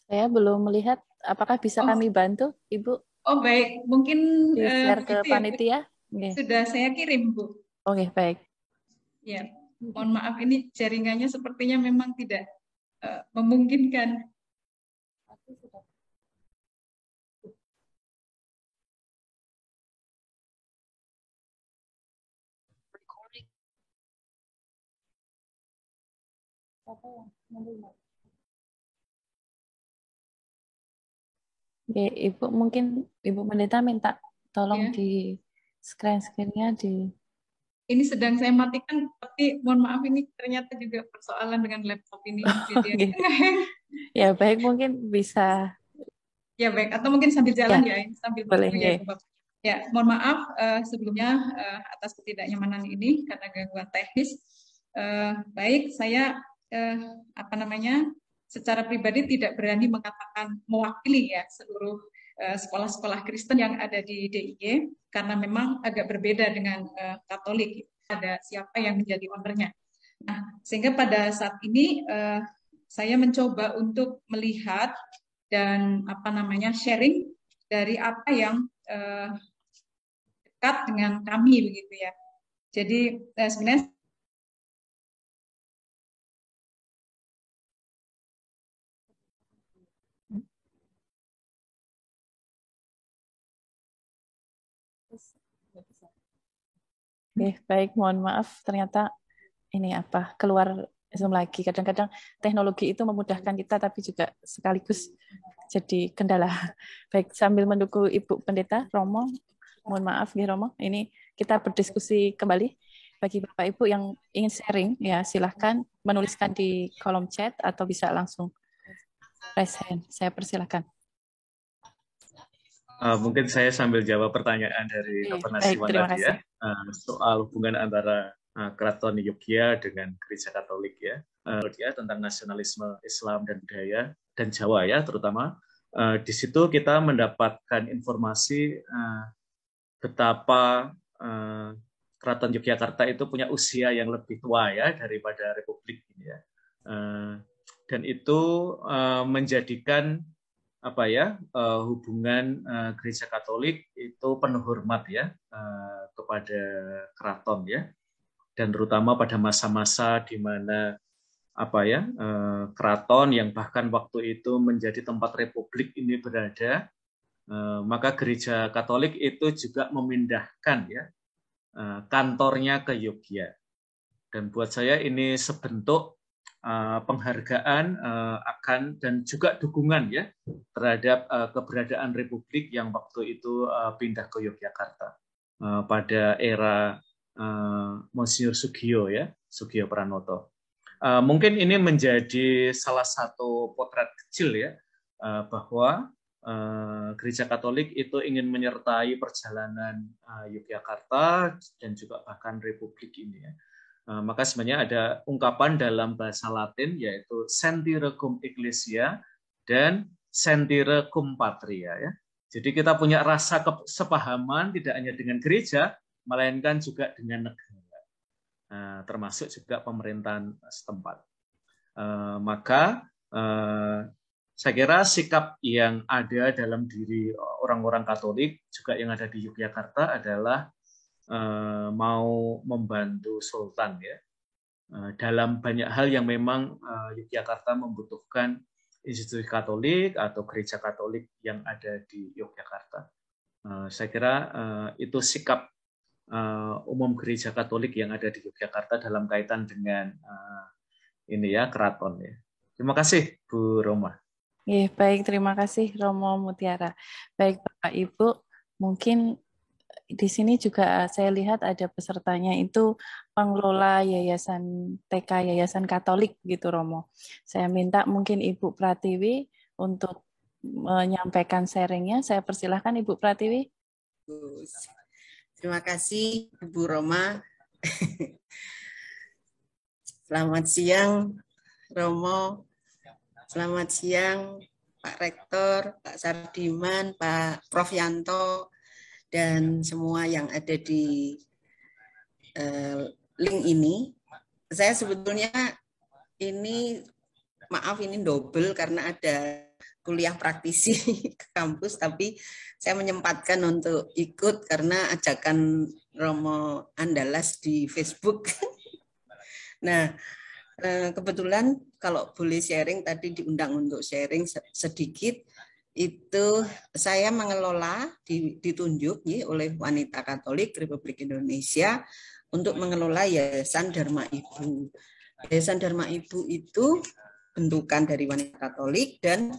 Saya belum melihat. Apakah bisa kami bantu, Ibu? Oh baik, mungkin di-share ke panitia. Sudah saya kirim, Bu. Oke, baik. Ya, mohon maaf ini jaringannya sepertinya memang tidak memungkinkan. Oke, Ibu mungkin Ibu Pendeta minta tolong di screen-nya di. Ini sedang saya matikan, tapi mohon maaf ini ternyata juga persoalan dengan laptop ini. Jadi ya baik, mungkin bisa. Ya baik, atau mungkin sambil jalan ya sambil boleh, ya, Bapak. Ya, mohon maaf sebelumnya atas ketidaknyamanan ini karena gangguan teknis. Baik, saya secara pribadi tidak berani mengatakan mewakili ya seluruh sekolah-sekolah Kristen yang ada di DIY karena memang agak berbeda dengan Katolik. Ada siapa yang menjadi ownernya. Nah, sehingga pada saat ini saya mencoba untuk melihat dan sharing dari apa yang dekat dengan kami begitu ya. Jadi sebenarnya baik, mohon maaf ternyata ini keluar Zoom lagi. Kadang-kadang teknologi itu memudahkan kita tapi juga sekaligus jadi kendala. Baik, sambil menunggu Ibu Pendeta Romo, mohon maaf ya Romo, ini kita berdiskusi kembali. Bagi Bapak Ibu yang ingin sharing ya silahkan menuliskan di kolom chat atau bisa langsung raise hand. Saya persilahkan. Mungkin saya sambil jawab pertanyaan dari Dr. Nasiwan tadi ya, soal hubungan antara Keraton Yogyakarta dengan Gereja Katolik ya. Tentang nasionalisme Islam dan budaya dan Jawa ya terutama. Di situ kita mendapatkan informasi betapa Keraton Yogyakarta itu punya usia yang lebih tua ya daripada Republik ini ya. Dan itu menjadikan hubungan Gereja Katolik itu penuh hormat ya kepada keraton ya. Dan terutama pada masa-masa di mana keraton yang bahkan waktu itu menjadi tempat Republik ini berada, maka Gereja Katolik itu juga memindahkan ya kantornya ke Yogyakarta. Dan buat saya ini sebentuk penghargaan akan dan juga dukungan ya terhadap keberadaan Republik yang waktu itu pindah ke Yogyakarta pada era Monsinyur Sugio ya, Sugio Pranoto. Mungkin ini menjadi salah satu potret kecil ya bahwa Gereja Katolik itu ingin menyertai perjalanan Yogyakarta dan juga bahkan Republik ini ya. Maka sebenarnya ada ungkapan dalam bahasa Latin yaitu Sentire cum Ecclesia dan Sentire cum Patria ya. Jadi kita punya rasa kesepahaman tidak hanya dengan gereja melainkan juga dengan negara. Termasuk juga pemerintahan setempat. Maka saya kira sikap yang ada dalam diri orang-orang Katolik juga yang ada di Yogyakarta adalah mau membantu Sultan ya dalam banyak hal yang memang Yogyakarta membutuhkan institusi Katolik atau gereja Katolik yang ada di Yogyakarta. Saya kira itu sikap umum gereja Katolik yang ada di Yogyakarta dalam kaitan dengan ini ya keraton ya. Terima kasih Bu Roma. Baik, terima kasih Romo Mutiara. Baik Bapak Ibu, mungkin di sini juga saya lihat ada pesertanya itu pengelola Yayasan TK Yayasan Katolik gitu Romo. Saya minta mungkin Ibu Pratiwi untuk menyampaikan sharingnya. Saya persilahkan Ibu Pratiwi. Terima kasih Bu Roma. Selamat siang Romo. Selamat siang Pak Rektor, Pak Sardiman, Pak Prof Yanto, dan semua yang ada di link ini. Saya sebetulnya ini, maaf ini double karena ada kuliah praktisi ke kampus, tapi saya menyempatkan untuk ikut karena ajakan Romo Andalas di Facebook. Nah, kebetulan kalau boleh sharing, tadi diundang untuk sharing sedikit, itu saya mengelola, ditunjuk oleh Wanita Katolik Republik Indonesia untuk mengelola Yayasan Dharma Ibu. Yayasan Dharma Ibu itu bentukan dari Wanita Katolik dan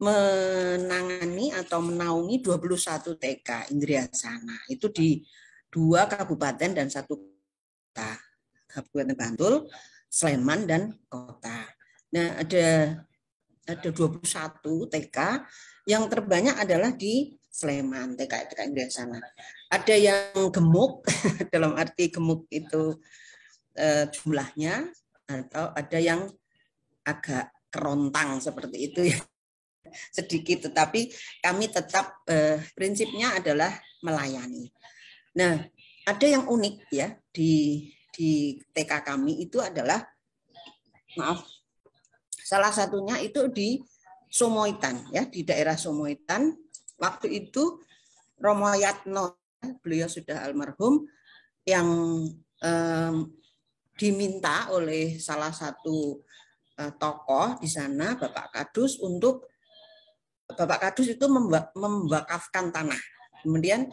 menangani atau menaungi 21 TK Indriasana. Itu di 2 kabupaten dan 1 kota. Kabupaten Bantul, Sleman, dan kota. Nah, ada 21 TK, yang terbanyak adalah di Sleman, TK Indriasana. Ada yang gemuk, dalam arti gemuk itu jumlahnya, atau ada yang agak kerontang seperti itu ya. Sedikit, tetapi kami tetap prinsipnya adalah melayani. Nah, ada yang unik ya di TK kami itu adalah, maaf, salah satunya itu di Somoitan ya, di daerah Somoitan. Waktu itu Romo Yatno, beliau sudah almarhum, yang diminta oleh salah satu tokoh di sana, Bapak Kadus, untuk Bapak Kadus itu memwakafkan tanah. Kemudian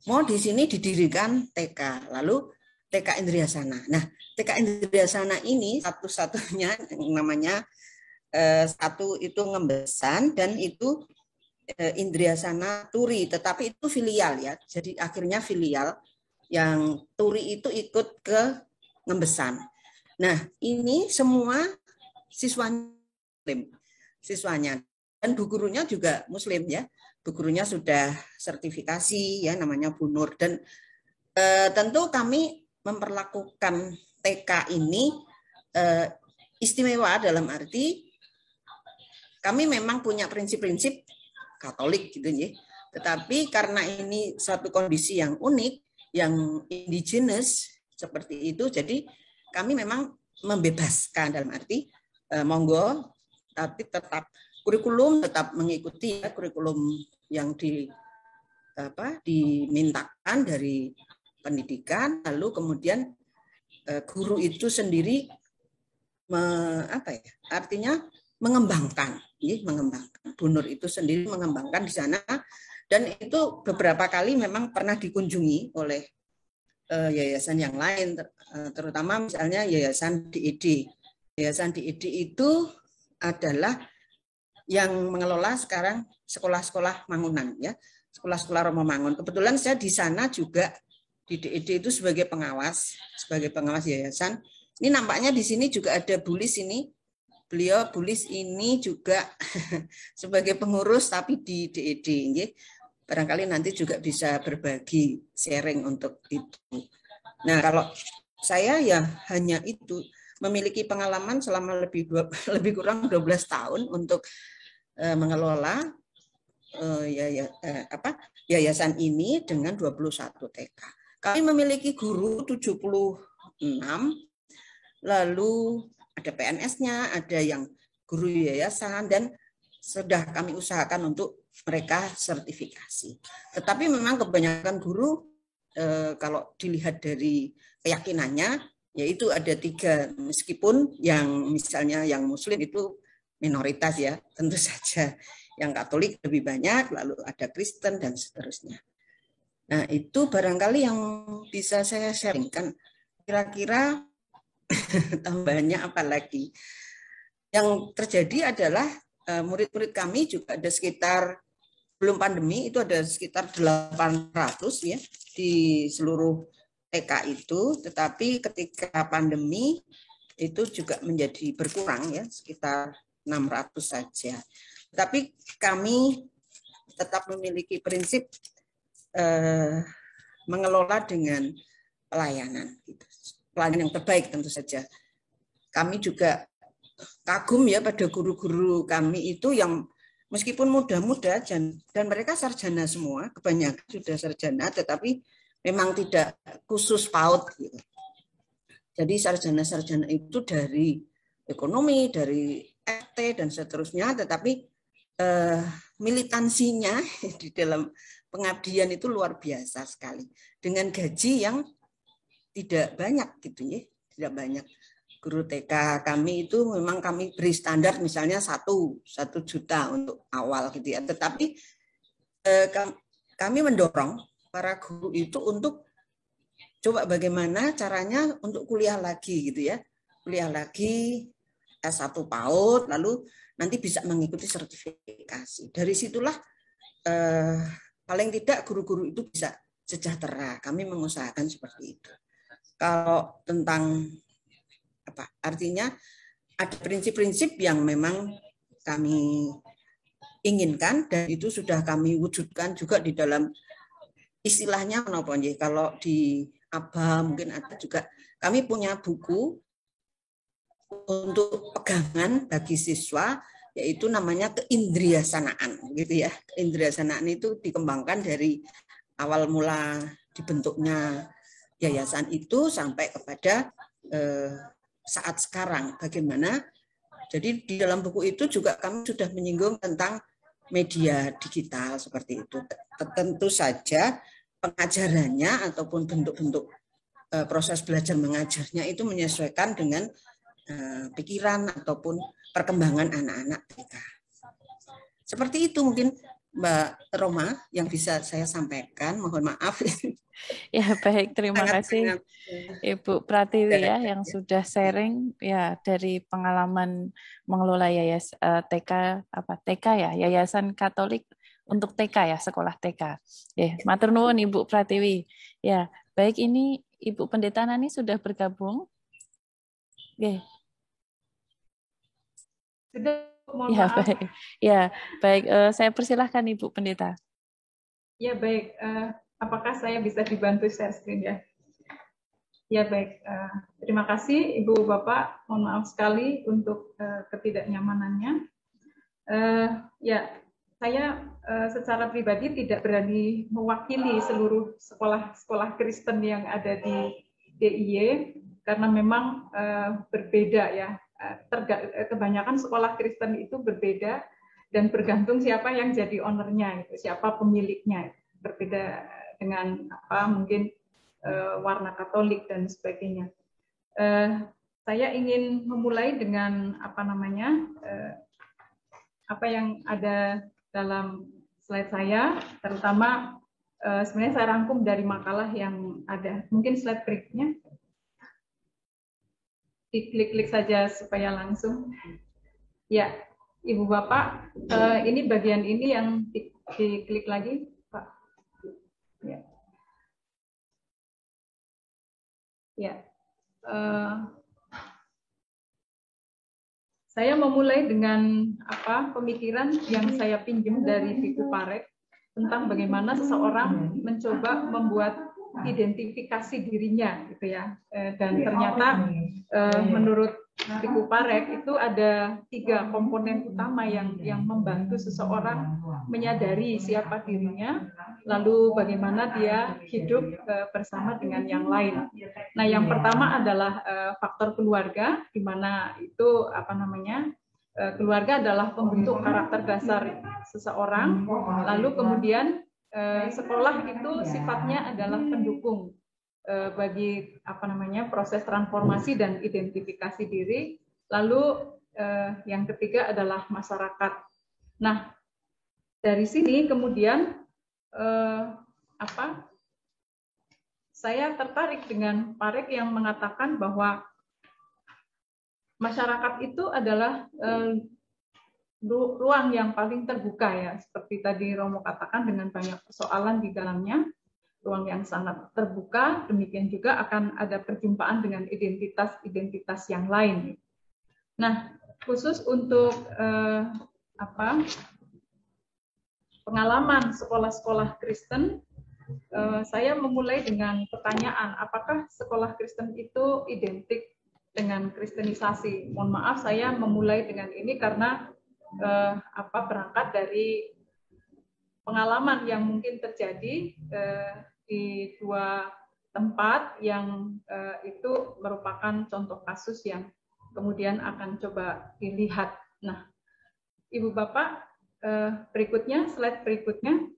mau di sini didirikan TK, lalu TK Indriasana. Nah, TK Indriasana ini satu-satunya namanya satu itu Ngembesan dan itu Indriasana Turi, tetapi itu filial ya. Jadi akhirnya filial yang Turi itu ikut ke Ngembesan. Nah, ini semua siswanya dan bu gurunya juga Muslim ya. Bu gurunya sudah sertifikasi ya, namanya Bu Nur, dan tentu kami memperlakukan TK ini istimewa dalam arti kami memang punya prinsip-prinsip Katolik gitu ya. Tetapi karena ini satu kondisi yang unik, yang indigenous seperti itu, jadi kami memang membebaskan dalam arti monggo, tapi tetap kurikulum tetap mengikuti kurikulum yang dimintakan dari pendidikan, lalu kemudian guru itu sendiri artinya mengembangkan, Bunur itu sendiri mengembangkan di sana, dan itu beberapa kali memang pernah dikunjungi oleh yayasan yang lain, terutama misalnya Yayasan DED. Yayasan DED itu adalah yang mengelola sekarang sekolah-sekolah Mangunan, ya, sekolah-sekolah Romo Mangun. Kebetulan saya di sana juga di DED itu sebagai pengawas yayasan. Ini nampaknya di sini juga ada Bulis ini. Beliau Bulis ini juga sebagai pengurus tapi di DED. Barangkali nanti juga bisa berbagi sharing untuk itu. Nah, kalau saya ya hanya itu, memiliki pengalaman selama lebih kurang 12 tahun untuk mengelola yayasan ini dengan 21 TK. Kami memiliki guru 76, lalu ada PNS-nya, ada yang guru yayasan, dan sudah kami usahakan untuk mereka sertifikasi. Tetapi memang kebanyakan guru kalau dilihat dari keyakinannya, yaitu ada 3, meskipun yang misalnya yang Muslim itu minoritas ya, tentu saja. Yang Katolik lebih banyak, lalu ada Kristen dan seterusnya. Nah, itu barangkali yang bisa saya sharingkan. Kira-kira tambahannya apa lagi? Yang terjadi adalah murid-murid kami juga ada sekitar, belum pandemi itu ada sekitar 800 ya di seluruh TK itu, tetapi ketika pandemi itu juga menjadi berkurang ya, sekitar 600 saja. Tetapi kami tetap memiliki prinsip mengelola dengan pelayanan, pelayanan yang terbaik tentu saja. Kami juga kagum ya pada guru-guru kami itu yang meskipun muda-muda dan mereka sarjana semua, kebanyakan sudah sarjana, tetapi memang tidak khusus PAUD gitu. Jadi sarjana-sarjana itu dari ekonomi, dari FT dan seterusnya, tetapi militansinya di dalam pengabdian itu luar biasa sekali, dengan gaji yang tidak banyak gitu ya, tidak banyak. Guru TK kami itu memang kami beri standar misalnya 1 juta untuk awal gitu ya, tetapi kami mendorong para guru itu untuk coba bagaimana caranya untuk kuliah lagi gitu ya, kuliah lagi S1 PAUD, lalu nanti bisa mengikuti sertifikasi. Dari situlah paling tidak guru-guru itu bisa sejahtera. Kami mengusahakan seperti itu. Kalau tentang apa artinya, ada prinsip-prinsip yang memang kami inginkan dan itu sudah kami wujudkan juga di dalam istilahnya menapa nggih, kalau di ABA mungkin ada juga, kami punya buku untuk pegangan bagi siswa, yaitu namanya keindriasanaan gitu ya. Keindriasanaan itu dikembangkan dari awal mula dibentuknya yayasan itu sampai kepada saat sekarang bagaimana. Jadi di dalam buku itu juga kami sudah menyinggung tentang media digital seperti itu. Tentu saja pengajarannya ataupun bentuk-bentuk proses belajar mengajarnya itu menyesuaikan dengan pikiran ataupun perkembangan anak-anak TK. Seperti itu mungkin Mbak Roma yang bisa saya sampaikan. Mohon maaf. Ya baik, terima kasih Ibu Pratiwi ya yang sudah sharing ya dari pengalaman mengelola TK ya, Yayasan Katolik untuk TK ya, sekolah TK. Ya, matur nuwun Ibu Pratiwi. Ya, baik, ini Ibu Pendeta Nani sudah bergabung. Oke. Sudah, mohon ya, maaf. baik. Ya, baik. Saya persilahkan Ibu Pendeta. Ya baik. Apakah saya bisa dibantu share screen ya? Ya baik, terima kasih Ibu Bapak. Mohon maaf sekali untuk ketidaknyamanannya. Ya, saya secara pribadi tidak berani mewakili seluruh sekolah-sekolah Kristen yang ada di DIY karena memang berbeda ya. Kebanyakan sekolah Kristen itu berbeda dan bergantung siapa yang jadi ownernya, siapa pemiliknya. Berbeda dengan mungkin warna Katolik dan sebagainya. Saya ingin memulai dengan apa yang ada dalam slide saya, terutama sebenarnya saya rangkum dari makalah yang ada. Mungkin slide berikutnya. Diklik-klik saja supaya langsung. Ya, Ibu Bapak, ini bagian ini yang diklik lagi, Pak. Ya. Ya. Saya memulai dengan pemikiran yang saya pinjam dari Biku Parek tentang bagaimana seseorang mencoba membuat identifikasi dirinya, gitu ya. Dan ternyata menurut Biku Parek itu ada 3 komponen utama yang membantu seseorang menyadari siapa dirinya, lalu bagaimana dia hidup bersama dengan yang lain. Nah, yang pertama adalah faktor keluarga, di mana itu keluarga adalah pembentuk karakter dasar seseorang. Lalu kemudian sekolah itu sifatnya adalah pendukung bagi proses transformasi dan identifikasi diri. Lalu yang ketiga adalah masyarakat. Nah, dari sini kemudian saya tertarik dengan Parek yang mengatakan bahwa masyarakat itu adalah ruang yang paling terbuka ya, seperti tadi Romo katakan, dengan banyak persoalan di dalamnya, ruang yang sangat terbuka. Demikian juga akan ada perjumpaan dengan identitas-identitas yang lain. Nah, khusus untuk pengalaman sekolah-sekolah Kristen, saya memulai dengan pertanyaan, apakah sekolah Kristen itu identik dengan kristenisasi? Mohon maaf, saya memulai dengan ini karena berangkat dari pengalaman yang mungkin terjadi di 2 tempat yang itu merupakan contoh kasus yang kemudian akan coba dilihat. Nah, Ibu Bapak, berikutnya, slide berikutnya.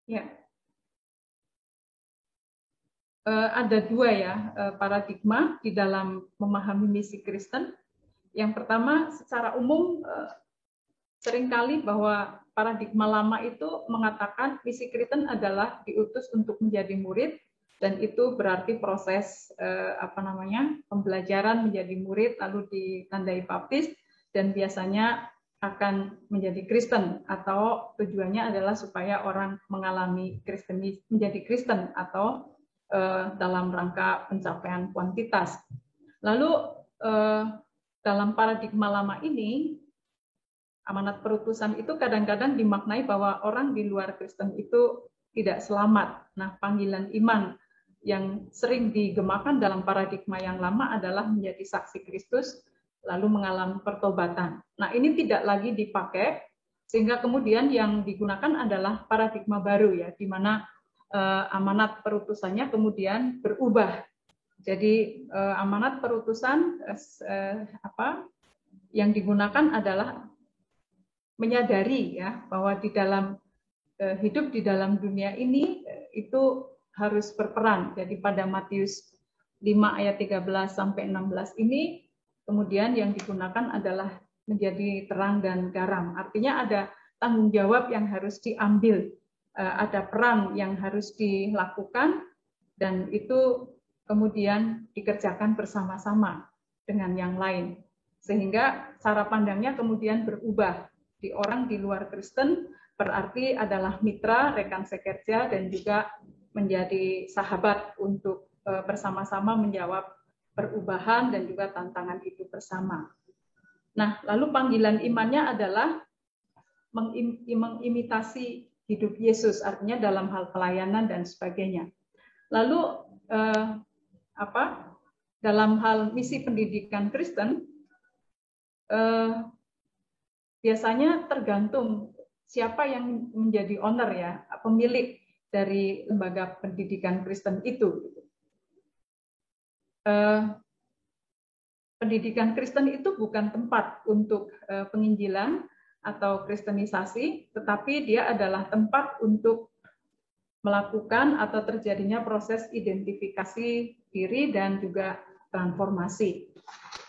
Ya. Ada 2 ya paradigma di dalam memahami misi Kristen. Yang pertama, secara umum seringkali bahwa paradigma lama itu mengatakan misi Kristen adalah diutus untuk menjadi murid, dan itu berarti proses pembelajaran menjadi murid lalu ditandai baptis dan biasanya akan menjadi Kristen, atau tujuannya adalah supaya orang mengalami menjadi Kristen atau dalam rangka pencapaian kuantitas. Lalu dalam paradigma lama ini, amanat perutusan itu kadang-kadang dimaknai bahwa orang di luar Kristen itu tidak selamat. Nah, panggilan iman yang sering digemakan dalam paradigma yang lama adalah menjadi saksi Kristus, lalu mengalami pertobatan. Nah, ini tidak lagi dipakai, sehingga kemudian yang digunakan adalah paradigma baru ya, di mana amanat perutusannya kemudian berubah. Jadi amanat perutusan yang digunakan adalah menyadari ya bahwa di dalam hidup di dalam dunia ini itu harus berperan. Jadi pada Matius 5 ayat 13 sampai 16 ini kemudian yang digunakan adalah menjadi terang dan garam. Artinya ada tanggung jawab yang harus diambil, ada peran yang harus dilakukan, dan itu kemudian dikerjakan bersama-sama dengan yang lain. Sehingga cara pandangnya kemudian berubah. Di orang di luar Kristen berarti adalah mitra, rekan sekerja, dan juga menjadi sahabat untuk bersama-sama menjawab perubahan dan juga tantangan hidup bersama. Nah, lalu panggilan imannya adalah mengimitasi hidup Yesus, artinya dalam hal pelayanan dan sebagainya. Lalu dalam hal misi pendidikan Kristen biasanya tergantung siapa yang menjadi owner ya, pemilik dari lembaga pendidikan Kristen itu. Pendidikan Kristen itu bukan tempat untuk penginjilan atau kristenisasi, tetapi dia adalah tempat untuk melakukan atau terjadinya proses identifikasi diri dan juga transformasi.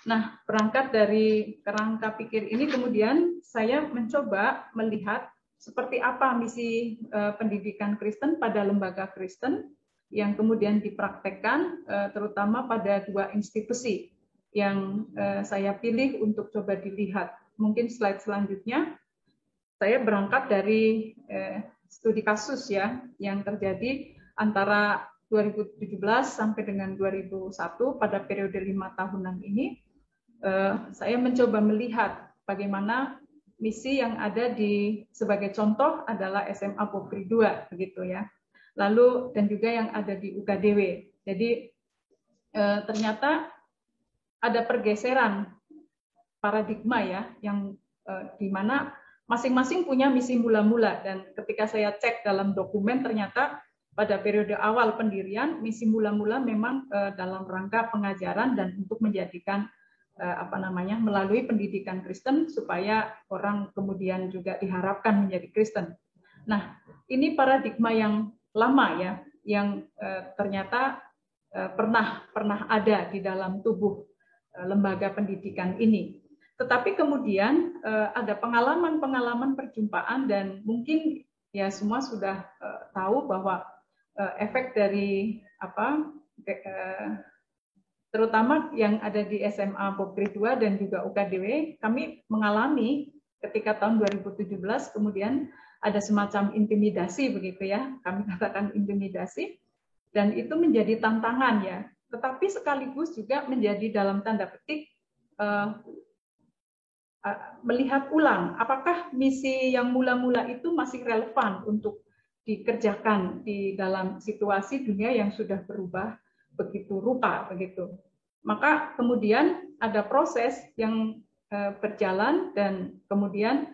Nah, berangkat dari kerangka pikir ini kemudian saya mencoba melihat seperti apa misi pendidikan Kristen pada lembaga Kristen yang kemudian dipraktekkan terutama pada dua institusi yang saya pilih untuk coba dilihat. Mungkin slide selanjutnya, saya berangkat dari studi kasus ya yang terjadi antara 2017 sampai dengan 2001 pada periode 5 tahunan ini. Saya mencoba melihat bagaimana misi yang ada di sebagai contoh adalah SMA Pokri 2 begitu ya. Lalu dan juga yang ada di UKDW. Jadi ternyata ada pergeseran paradigma ya yang di mana masing-masing punya misi mula-mula, dan ketika saya cek dalam dokumen ternyata pada periode awal pendirian misi mula-mula memang dalam rangka pengajaran dan untuk menjadikan melalui pendidikan Kristen supaya orang kemudian juga diharapkan menjadi Kristen. Nah, ini paradigma yang lama ya, yang ternyata pernah ada di dalam tubuh lembaga pendidikan ini. Tetapi kemudian ada pengalaman-pengalaman perjumpaan dan mungkin ya semua sudah tahu bahwa efek dari terutama yang ada di SMA Pokri 2 dan juga UKDW, kami mengalami ketika tahun 2017 kemudian ada semacam intimidasi begitu ya, kami katakan intimidasi, dan itu menjadi tantangan ya, tetapi sekaligus juga menjadi dalam tanda petik melihat ulang apakah misi yang mula-mula itu masih relevan untuk dikerjakan di dalam situasi dunia yang sudah berubah begitu rupa begitu. Maka kemudian ada proses yang berjalan dan kemudian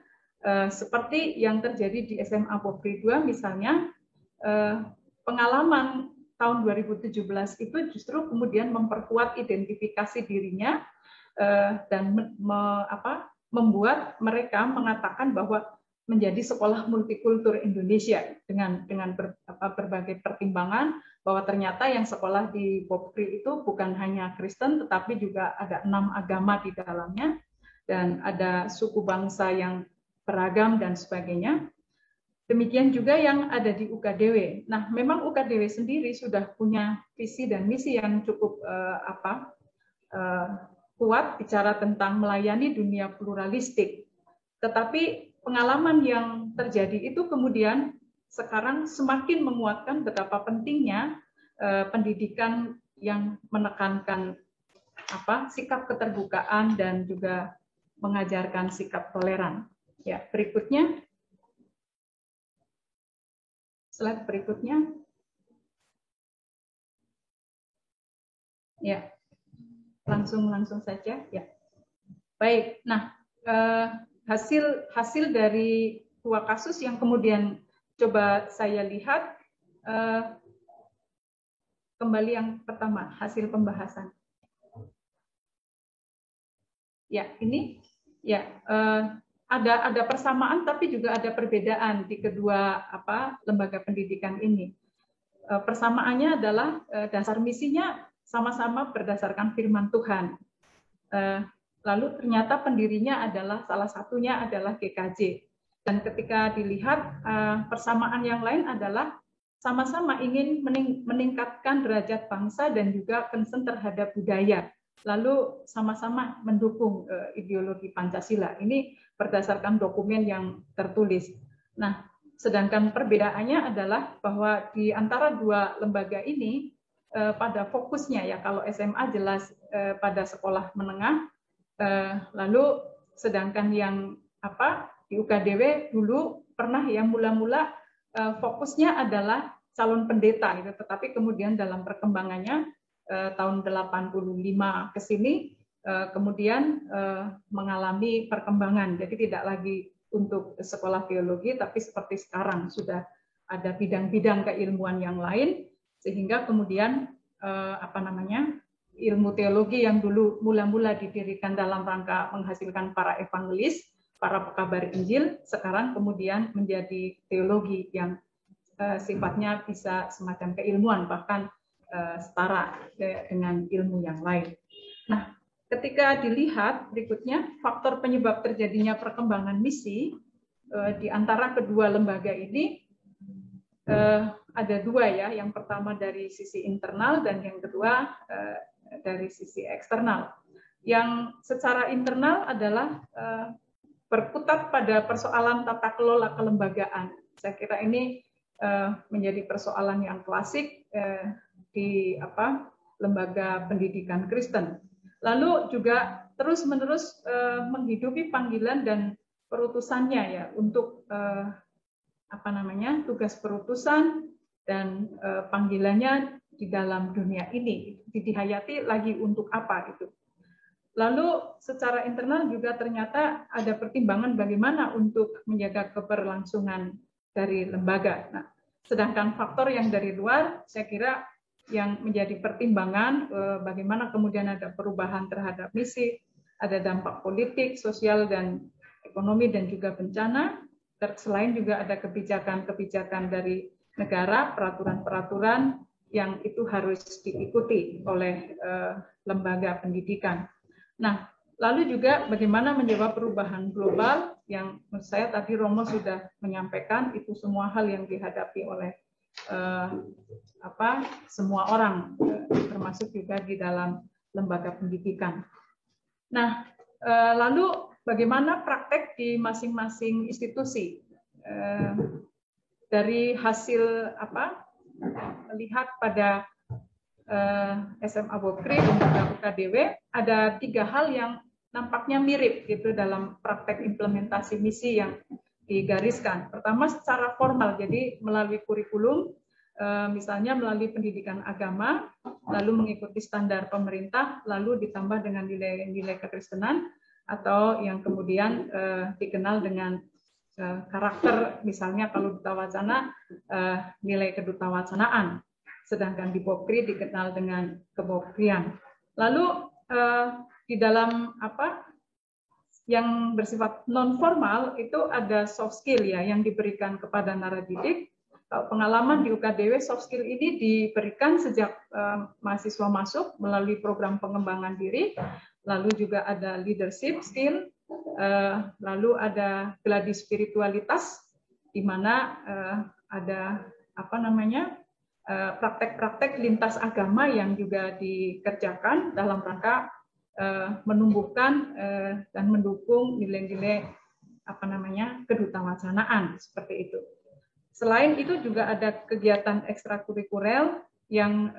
seperti yang terjadi di SMA Pokri 2 misalnya, pengalaman tahun 2017 itu justru kemudian memperkuat identifikasi dirinya dan membuat mereka mengatakan bahwa menjadi sekolah multikultur Indonesia dengan berbagai pertimbangan bahwa ternyata yang sekolah di Pokri itu bukan hanya Kristen tetapi juga ada 6 agama di dalamnya dan ada suku bangsa yang beragam dan sebagainya. Demikian juga yang ada di UKDW. Nah, memang UKDW sendiri sudah punya visi dan misi yang cukup kuat bicara tentang melayani dunia pluralistik. Tetapi pengalaman yang terjadi itu kemudian sekarang semakin menguatkan betapa pentingnya pendidikan yang menekankan sikap keterbukaan dan juga mengajarkan sikap toleran. Ya, berikutnya. Slide berikutnya. Ya. Langsung saja ya. Baik. Nah, hasil dari 2 kasus yang kemudian coba saya lihat, kembali yang pertama, hasil pembahasan. Ya, ini ya ada persamaan tapi juga ada perbedaan di kedua lembaga pendidikan ini. Persamaannya adalah dasar misinya sama-sama berdasarkan firman Tuhan. Lalu ternyata pendirinya adalah salah satunya adalah GKJ. Dan ketika dilihat persamaan yang lain adalah sama-sama ingin meningkatkan derajat bangsa dan juga concern terhadap budaya. Lalu sama-sama mendukung ideologi Pancasila. Ini berdasarkan dokumen yang tertulis. Nah, sedangkan perbedaannya adalah bahwa di antara 2 lembaga ini pada fokusnya ya, kalau SMA jelas pada sekolah menengah, lalu sedangkan yang di UKDW dulu pernah yang mula-mula fokusnya adalah calon pendeta gitu, tetapi kemudian dalam perkembangannya tahun 85 ke sini kemudian mengalami perkembangan. Jadi tidak lagi untuk sekolah teologi, tapi seperti sekarang sudah ada bidang-bidang keilmuan yang lain, sehingga kemudian ilmu teologi yang dulu mula-mula didirikan dalam rangka menghasilkan para evangelis, para pekabar Injil, sekarang kemudian menjadi teologi yang sifatnya bisa semacam keilmuan, bahkan setara dengan ilmu yang lain. Nah, ketika dilihat berikutnya faktor penyebab terjadinya perkembangan misi di antara kedua lembaga ini ada dua ya, yang pertama dari sisi internal dan yang kedua dari sisi eksternal. Yang secara internal adalah berkutat pada persoalan tata kelola kelembagaan. Saya kira ini menjadi persoalan yang klasik di lembaga pendidikan Kristen. Lalu juga terus-menerus menghidupi panggilan dan perutusannya ya untuk tugas perutusan dan panggilannya di dalam dunia ini dihayati lagi untuk apa itu. Lalu secara internal juga ternyata ada pertimbangan bagaimana untuk menjaga keberlangsungan dari lembaga. Nah, sedangkan faktor yang dari luar saya kira yang menjadi pertimbangan bagaimana kemudian ada perubahan terhadap misi, ada dampak politik, sosial dan ekonomi dan juga bencana. Selain juga ada kebijakan-kebijakan dari negara, peraturan-peraturan yang itu harus diikuti oleh lembaga pendidikan. Nah, lalu juga bagaimana menjawab perubahan global yang menurut saya tadi Romo sudah menyampaikan, itu semua hal yang dihadapi oleh semua orang, termasuk juga di dalam lembaga pendidikan. Nah, lalu bagaimana praktek di masing-masing institusi? Dari hasil melihat pada SMA Bokri dan juga UKDW ada 3 hal yang nampaknya mirip gitu dalam praktek implementasi misi yang digariskan. Pertama secara formal, jadi melalui kurikulum, misalnya melalui pendidikan agama, lalu mengikuti standar pemerintah, lalu ditambah dengan nilai-nilai kekristenan, atau yang kemudian dikenal dengan karakter, misalnya kalau Duta Wacana nilai kedutawacanaan, sedangkan di Bokri dikenal dengan kebokrian. Lalu di dalam yang bersifat non formal itu ada soft skill ya yang diberikan kepada naradidik. Pengalaman di UKDW soft skill ini diberikan sejak mahasiswa masuk melalui program pengembangan diri, lalu juga ada leadership skill, lalu ada gladi spiritualitas, di mana ada praktek-praktek lintas agama yang juga dikerjakan dalam rangka menumbuhkan dan mendukung nilai-nilai kedutawacanaan seperti itu. Selain itu juga ada kegiatan ekstrakurikuler yang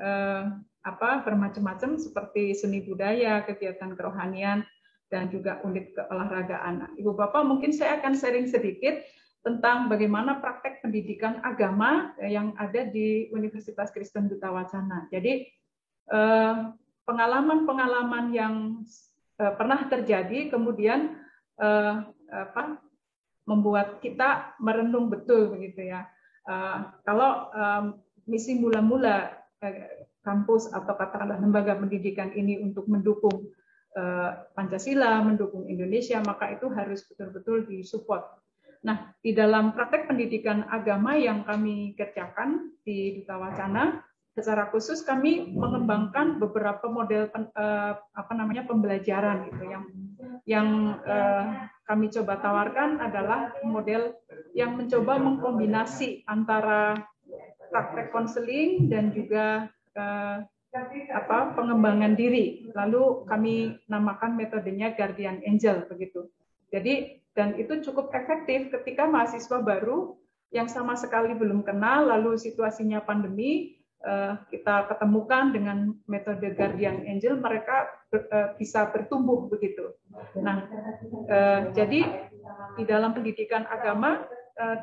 bermacam-macam seperti seni budaya, kegiatan kerohanian, dan juga unit keolahragaan. Ibu Bapak, mungkin saya akan sharing sedikit tentang bagaimana praktek pendidikan agama yang ada di Universitas Kristen Duta Wacana. Jadi pengalaman-pengalaman yang pernah terjadi kemudian membuat kita merenung betul begitu ya. Kalau misi mula-mula kampus atau katakanlah lembaga pendidikan ini untuk mendukung Pancasila, mendukung Indonesia, maka itu harus betul-betul disupport. Nah, di dalam praktek pendidikan agama yang kami kerjakan di Duta Wacana, secara khusus kami mengembangkan beberapa model pembelajaran gitu yang kami coba tawarkan adalah model yang mencoba mengkombinasi antara praktek konseling dan juga pengembangan diri. Lalu kami namakan metodenya Guardian Angel begitu. Jadi dan itu cukup efektif ketika mahasiswa baru yang sama sekali belum kenal, lalu situasinya pandemi, kita ketemukan dengan metode Guardian Angel, mereka bisa bertumbuh begitu. Nah, jadi di dalam pendidikan agama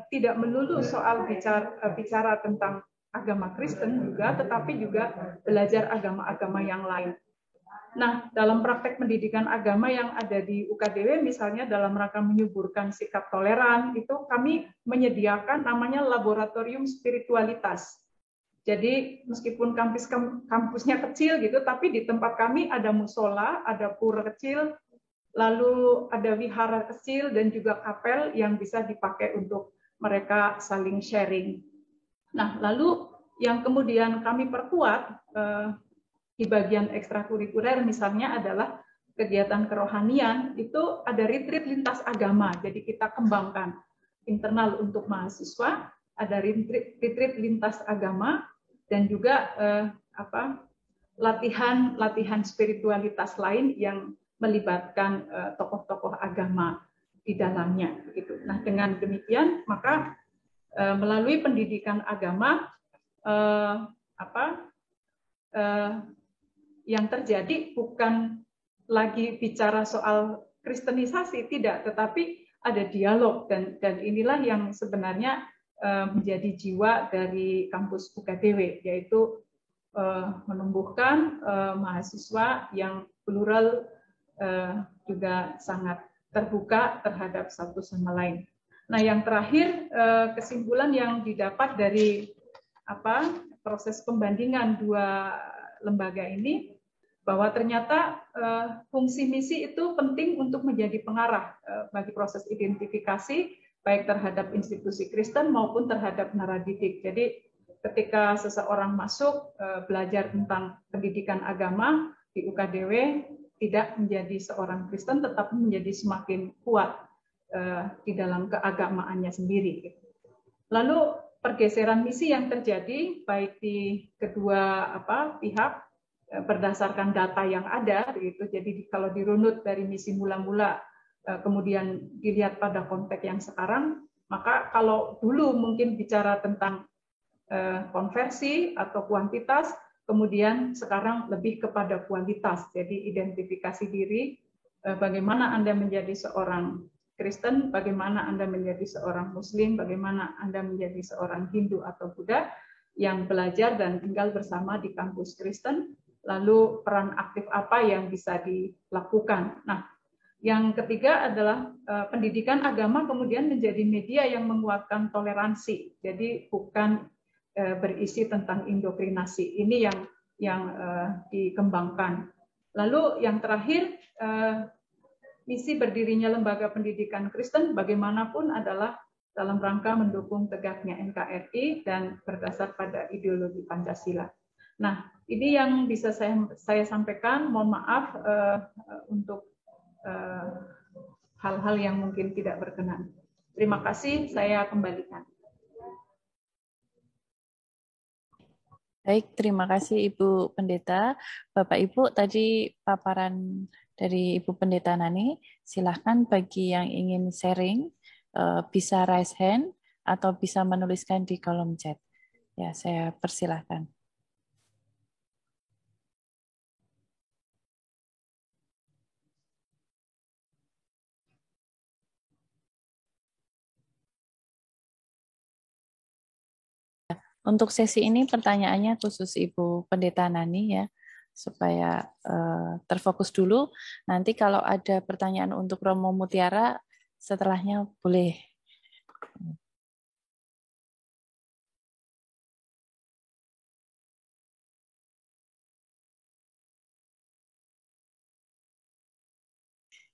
tidak melulu soal bicara tentang agama Kristen juga, tetapi juga belajar agama-agama yang lain. Nah, dalam praktek pendidikan agama yang ada di UKDW, misalnya dalam rangka menyuburkan sikap toleran, itu kami menyediakan namanya laboratorium spiritualitas. Jadi meskipun kampusnya kecil gitu, tapi di tempat kami ada musola, ada pura kecil, lalu ada wihara kecil dan juga kapel yang bisa dipakai untuk mereka saling sharing. Nah, lalu yang kemudian kami perkuat di bagian ekstrakurikuler misalnya adalah kegiatan kerohanian, itu ada retreat lintas agama. Jadi kita kembangkan internal untuk mahasiswa, ada retreat lintas agama, dan juga latihan spiritualitas lain yang melibatkan tokoh-tokoh agama di dalamnya. Gitu. Nah, dengan demikian maka melalui pendidikan agama yang terjadi bukan lagi bicara soal kristenisasi, tidak, tetapi ada dialog, dan inilah yang sebenarnya menjadi jiwa dari kampus UKDW, yaitu menumbuhkan mahasiswa yang plural, juga sangat terbuka terhadap satu sama lain. Nah, yang terakhir, kesimpulan yang didapat dari proses pembandingan dua lembaga ini, bahwa ternyata fungsi misi itu penting untuk menjadi pengarah bagi proses identifikasi baik terhadap institusi Kristen maupun terhadap naradidik. Jadi ketika seseorang masuk belajar tentang pendidikan agama di UKDW, tidak menjadi seorang Kristen, tetapi menjadi semakin kuat di dalam keagamaannya sendiri. Lalu pergeseran misi yang terjadi baik di kedua pihak berdasarkan data yang ada, gitu. Jadi kalau dirunut dari misi mula-mula, kemudian dilihat pada konteks yang sekarang, maka kalau dulu mungkin bicara tentang konversi atau kuantitas, kemudian sekarang lebih kepada kualitas. Jadi identifikasi diri, bagaimana Anda menjadi seorang Kristen, bagaimana Anda menjadi seorang Muslim, bagaimana Anda menjadi seorang Hindu atau Buddha yang belajar dan tinggal bersama di kampus Kristen, lalu peran aktif apa yang bisa dilakukan. Nah, yang ketiga adalah pendidikan agama kemudian menjadi media yang menguatkan toleransi. Jadi bukan berisi tentang indoktrinasi. Ini yang dikembangkan. Lalu yang terakhir, misi berdirinya lembaga pendidikan Kristen bagaimanapun adalah dalam rangka mendukung tegaknya NKRI dan berdasar pada ideologi Pancasila. Nah, ini yang bisa saya sampaikan. Mohon maaf untuk hal-hal yang mungkin tidak berkenan. Terima kasih, saya kembalikan. Baik, terima kasih Ibu Pendeta. Bapak Ibu, tadi paparan dari Ibu Pendeta Nani. Silahkan bagi yang ingin sharing, bisa raise hand atau bisa menuliskan di kolom chat. Ya, saya persilahkan. Untuk sesi ini pertanyaannya khusus Ibu Pendeta Nani ya, supaya terfokus dulu. Nanti kalau ada pertanyaan untuk Romo Mutiara, setelahnya boleh.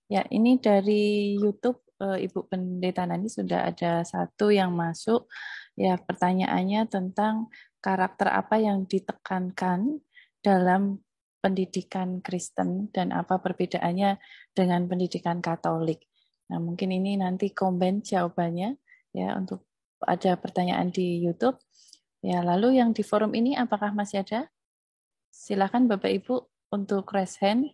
Ya, ini dari YouTube Ibu Pendeta Nani sudah ada satu yang masuk. Ya, pertanyaannya tentang karakter apa yang ditekankan dalam pendidikan Kristen dan apa perbedaannya dengan pendidikan Katolik. Nah, mungkin ini nanti combine jawabannya ya untuk ada pertanyaan di YouTube. Ya, lalu yang di forum ini apakah masih ada? Silakan Bapak Ibu untuk raise hand.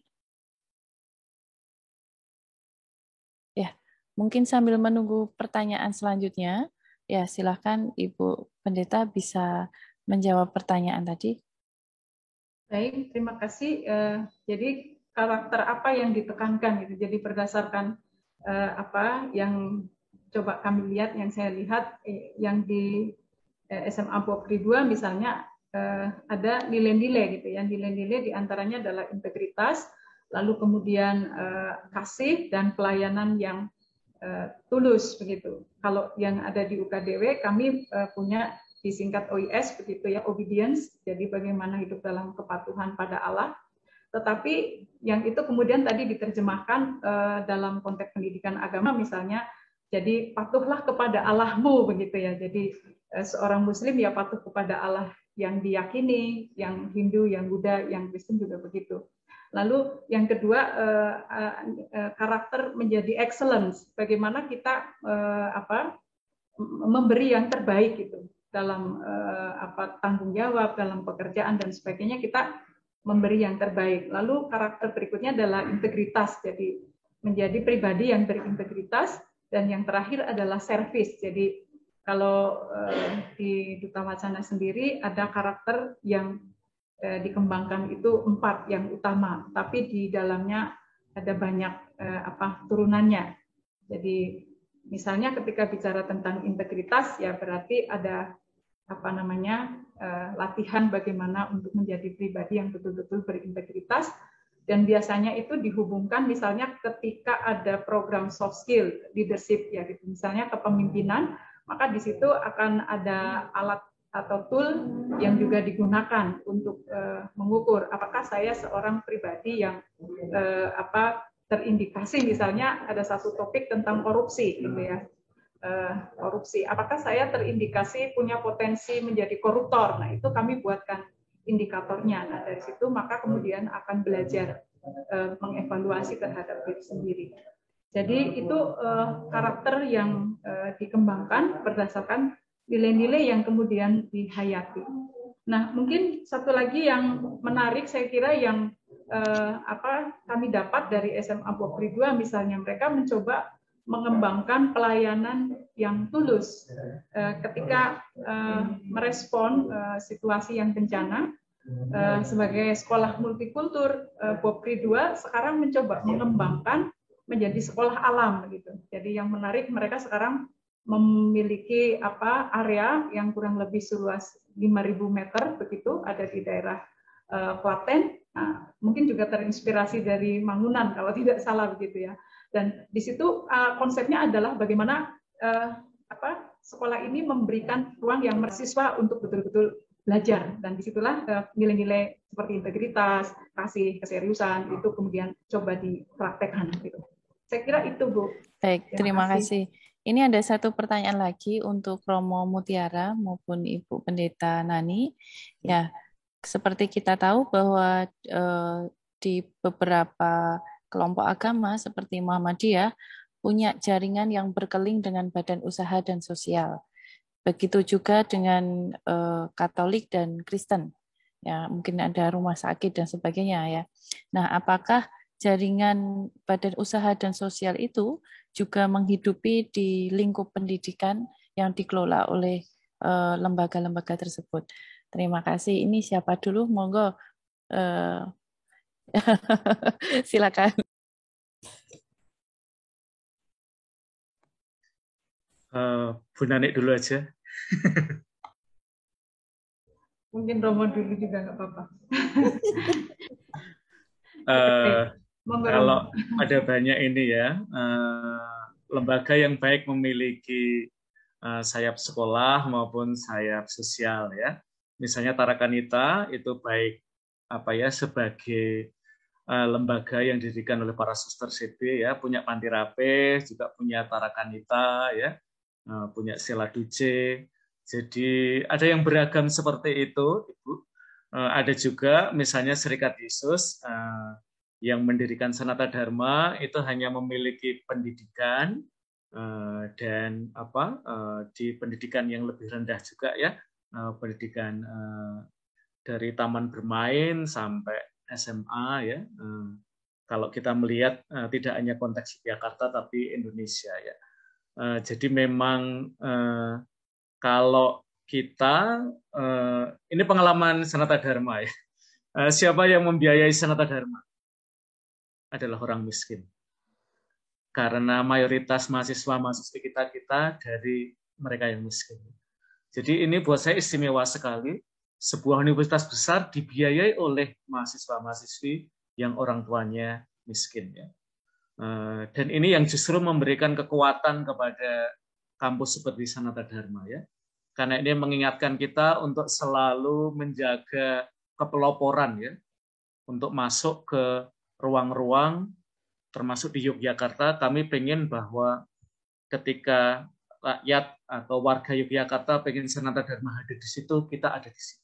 Ya, mungkin sambil menunggu pertanyaan selanjutnya. Ya, silakan Ibu Pendeta bisa menjawab pertanyaan tadi. Baik, terima kasih. Jadi karakter apa yang ditekankan gitu. Jadi berdasarkan apa yang coba kami lihat, yang saya lihat, yang SMA Pokri 2 misalnya ada nilai-nilai gitu ya. Nilai-nilai diantaranya adalah integritas, lalu kemudian kasih dan pelayanan yang tulus begitu. Kalau yang ada di UKDW kami punya disingkat OIS begitu ya, obedience. Jadi bagaimana hidup dalam kepatuhan pada Allah. Tetapi yang itu kemudian tadi diterjemahkan dalam konteks pendidikan agama misalnya, jadi patuhlah kepada Allahmu begitu ya. Jadi seorang Muslim ya patuh kepada Allah yang diyakini, yang Hindu, yang Buddha, yang Kristen juga begitu. Lalu yang kedua karakter menjadi excellence. Bagaimana kita memberi yang terbaik gitu dalam tanggung jawab, dalam pekerjaan dan sebagainya kita memberi yang terbaik. Lalu karakter berikutnya adalah integritas. Jadi menjadi pribadi yang berintegritas, dan yang terakhir adalah service. Jadi kalau di Duta Wacana sendiri ada karakter yang dikembangkan itu 4 yang utama, tapi di dalamnya ada banyak turunannya. Jadi misalnya ketika bicara tentang integritas ya berarti ada latihan bagaimana untuk menjadi pribadi yang betul-betul berintegritas, dan biasanya itu dihubungkan misalnya ketika ada program soft skill leadership ya gitu, misalnya kepemimpinan, maka di situ akan ada alat atau tool yang juga digunakan untuk mengukur apakah saya seorang pribadi yang terindikasi, misalnya ada satu topik tentang korupsi gitu ya. Korupsi, apakah saya terindikasi punya potensi menjadi koruptor? Nah, itu kami buatkan indikatornya. Nah, dari situ maka kemudian akan belajar mengevaluasi terhadap diri sendiri. Jadi itu karakter yang dikembangkan berdasarkan nilai-nilai yang kemudian dihayati. Nah, mungkin satu lagi yang menarik saya kira yang kami dapat dari SMA Pokri 2 misalnya, mereka mencoba mengembangkan pelayanan yang tulus ketika merespon situasi yang bencana. Sebagai sekolah multikultur, Pokri 2 sekarang mencoba mengembangkan menjadi sekolah alam gitu. Jadi yang menarik, mereka sekarang memiliki area yang kurang lebih seluas 5.000 meter begitu, ada di daerah Klaten. Nah, mungkin juga terinspirasi dari Mangunan kalau tidak salah begitu ya. Dan di situ konsepnya adalah bagaimana sekolah ini memberikan ruang yang mahasiswa untuk betul-betul belajar, dan disitulah nilai-nilai seperti integritas, kasih, keseriusan itu kemudian coba dipraktekkan gitu. Saya kira itu, Bu. Baik, terima kasih. Ini ada satu pertanyaan lagi untuk Romo Mutiara maupun Ibu Pendeta Nani. Ya, seperti kita tahu bahwa di beberapa kelompok agama seperti Muhammadiyah punya jaringan yang berkeling dengan badan usaha dan sosial. Begitu juga dengan Katolik dan Kristen. Ya, mungkin ada rumah sakit dan sebagainya ya. Nah, apakah jaringan badan usaha dan sosial itu juga menghidupi di lingkup pendidikan yang dikelola oleh lembaga-lembaga tersebut? Terima kasih. Ini siapa dulu? Monggo. Silakan. Bu Nanik dulu aja. Mungkin Romo dulu juga nggak apa-apa. Kalau ada banyak ini ya, lembaga yang baik memiliki sayap sekolah maupun sayap sosial ya. Misalnya Tarakanita itu baik sebagai lembaga yang didirikan oleh para suster CB ya, punya Panti Rape, juga punya Tarakanita ya, punya Sela Duce. Jadi ada yang beragam seperti itu, Ibu. Ada juga misalnya Serikat Yesus yang mendirikan Sanata Dharma itu hanya memiliki pendidikan dan di pendidikan yang lebih rendah juga ya, pendidikan dari taman bermain sampai SMA ya. Kalau kita melihat tidak hanya konteks Jakarta tapi Indonesia ya. Jadi memang kalau kita ini pengalaman Sanata Dharma ya. Siapa yang membiayai Sanata Dharma? Adalah orang miskin. Karena mayoritas mahasiswa-mahasiswi kita dari mereka yang miskin. Jadi ini buat saya istimewa sekali. Sebuah universitas besar dibiayai oleh mahasiswa-mahasiswi yang orang tuanya miskin. Ya. Dan ini yang justru memberikan kekuatan kepada kampus seperti Sanata Dharma. Ya. Karena ini mengingatkan kita untuk selalu menjaga kepeloporan, ya, untuk masuk ke ruang-ruang, termasuk di Yogyakarta. Kami pengen bahwa ketika rakyat atau warga Yogyakarta pengen Sanata Dharma hadir di situ, kita ada di situ.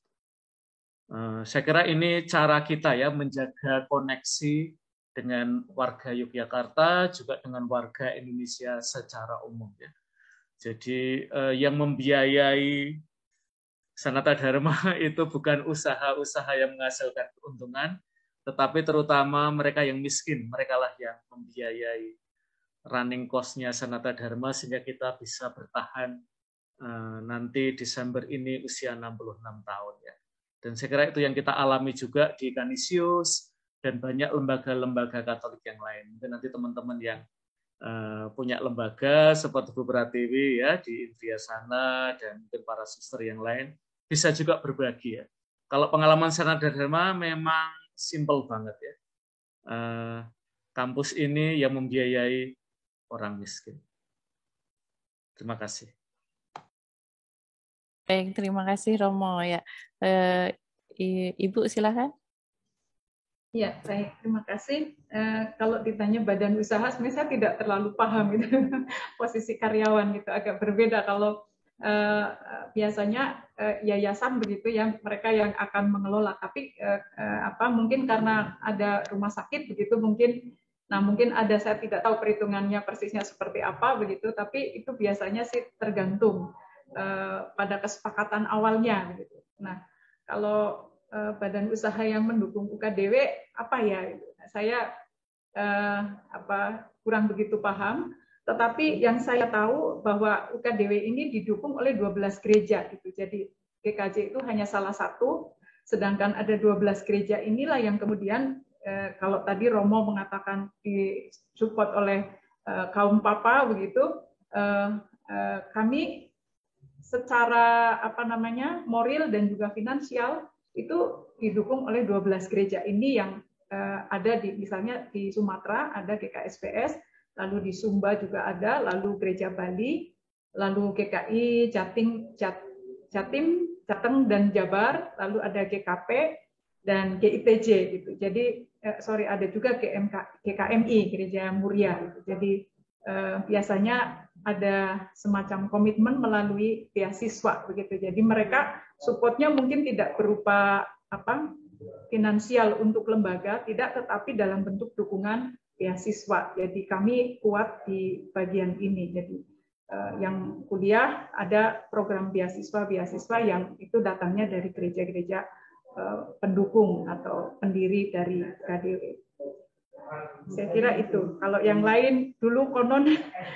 Saya kira ini cara kita ya menjaga koneksi dengan warga Yogyakarta, juga dengan warga Indonesia secara umum. Ya. Jadi yang membiayai Sanata Dharma itu bukan usaha-usaha yang menghasilkan keuntungan, tetapi terutama mereka yang miskin, merekalah yang membiayai running cost-nya Sanata Dharma sehingga kita bisa bertahan nanti Desember ini usia 66 tahun. Ya. Dan saya kira itu yang kita alami juga di Canisius dan banyak lembaga-lembaga Katolik yang lain. Mungkin nanti teman-teman yang punya lembaga seperti Bu Pratiwi ya di Indriasana dan mungkin para suster yang lain bisa juga berbagi ya. Kalau pengalaman Sanata Dharma memang simple banget ya. Kampus ini yang membiayai orang miskin. Terima kasih. Baik, terima kasih Romo ya. Ibu silakan. Ya, baik. Terima kasih. Kalau ditanya badan usaha, sebenarnya saya tidak terlalu paham gitu. Posisi karyawan gitu agak berbeda. Kalau biasanya yayasan begitu ya, mereka yang akan mengelola. Tapi mungkin karena ada rumah sakit begitu mungkin. Nah, mungkin ada, saya tidak tahu perhitungannya persisnya seperti apa begitu. Tapi itu biasanya sih tergantung pada kesepakatan awalnya gitu. Nah, kalau badan usaha yang mendukung UKDW apa ya? Saya kurang begitu paham. Tetapi yang saya tahu bahwa UKDW ini didukung oleh 12 gereja gitu. Jadi GKJ itu hanya salah satu, sedangkan ada 12 gereja inilah yang kemudian kalau tadi Romo mengatakan disupport oleh kaum papa begitu, kami secara moral dan juga finansial itu didukung oleh 12 gereja ini yang ada di misalnya di Sumatera ada GKSPS, lalu di Sumba juga ada, lalu Gereja Bali, lalu GKI Jatim, Jateng dan Jabar, lalu ada GKP dan GITJ gitu. Jadi ada juga GKMI Gereja Muria gitu. Jadi biasanya ada semacam komitmen melalui beasiswa begitu. Jadi mereka supportnya mungkin tidak berupa finansial untuk lembaga, tidak, tetapi dalam bentuk dukungan beasiswa. Jadi kami kuat di bagian ini. Jadi yang kuliah ada program beasiswa yang itu datangnya dari gereja-gereja pendukung atau pendiri dari KDW. Saya kira itu. Kalau yang lain dulu konon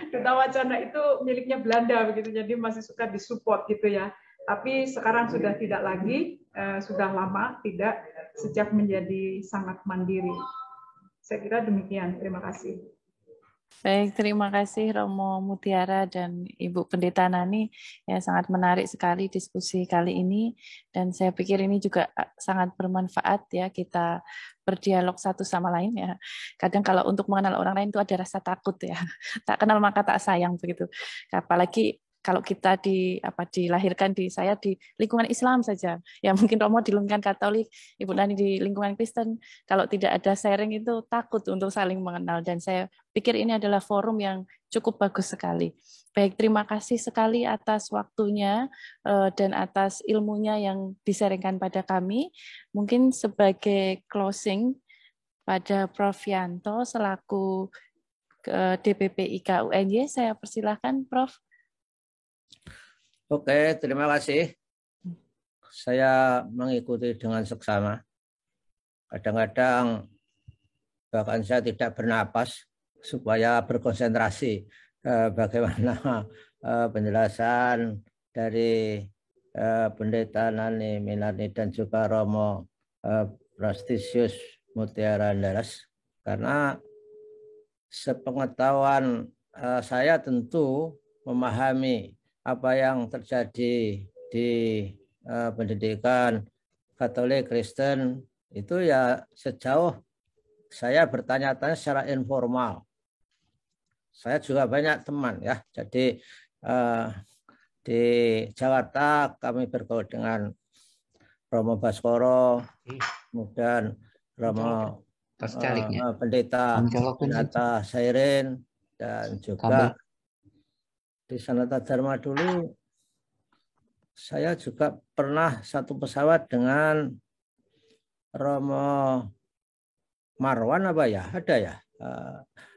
Duta Wacana itu miliknya Belanda begitu, jadi masih suka disupport gitu ya. Tapi sekarang sudah tidak lagi, sudah lama tidak, sejak menjadi sangat mandiri. Saya kira demikian. Terima kasih. Baik, terima kasih Romo Mutiara dan Ibu Pendeta Nani. Ya, sangat menarik sekali diskusi kali ini dan saya pikir ini juga sangat bermanfaat ya kita berdialog satu sama lain ya. Kadang kalau untuk mengenal orang lain itu ada rasa takut ya. Tak kenal maka tak sayang begitu. Apalagi kalau kita dilahirkan di lingkungan Islam saja, ya mungkin Romo di lingkungan Katolik, Ibu Nani di lingkungan Kristen, kalau tidak ada sharing itu takut untuk saling mengenal dan saya pikir ini adalah forum yang cukup bagus sekali. Baik, terima kasih sekali atas waktunya dan atas ilmunya yang disaringkan pada kami. Mungkin sebagai closing pada Prof. Yanto selaku DPP IKA UNY, saya persilahkan Prof. Oke, terima kasih. Saya mengikuti dengan seksama. Kadang-kadang bahkan saya tidak bernapas supaya berkonsentrasi bagaimana penjelasan dari Pendeta Nani Milani dan juga Romo Prastisius Mutiara Andalas. Karena sepengetahuan saya tentu memahami apa yang terjadi di pendidikan Katolik Kristen itu ya sejauh saya bertanya-tanya secara informal. Saya juga banyak teman ya. Jadi di Jakarta kami bergaul dengan Romo Baskoro, kemudian Romo Pendeta Pinata Sairin, dan juga di Sanata Dharma dulu saya juga pernah satu pesawat dengan Romo Marwan apa ya? Ada ya?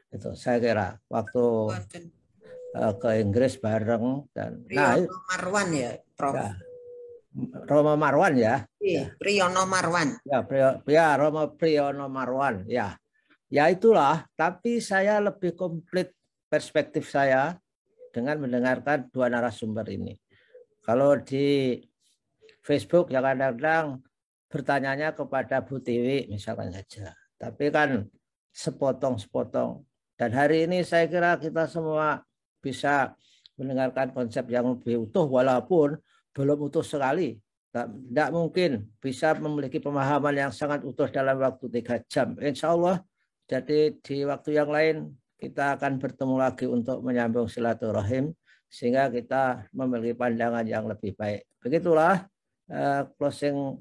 Itu saya kira waktu ke Inggris bareng dan Priyono Marwan ya, Prof. Ya, Romo Marwan ya. Priyono Marwan. Ya, Romo Priyono Marwan ya. Ya itulah, tapi saya lebih komplit perspektif saya dengan mendengarkan dua narasumber ini. Kalau di Facebook ya kadang-kadang bertanyanya kepada Bu Tiwi misalkan saja. Tapi kan sepotong-sepotong. Dan hari ini saya kira kita semua bisa mendengarkan konsep yang lebih utuh walaupun belum utuh sekali. Tidak mungkin bisa memiliki pemahaman yang sangat utuh dalam waktu 3 jam. Insya Allah. Jadi di waktu yang lain kita akan bertemu lagi untuk menyambung silaturahim sehingga kita memiliki pandangan yang lebih baik. Begitulah closing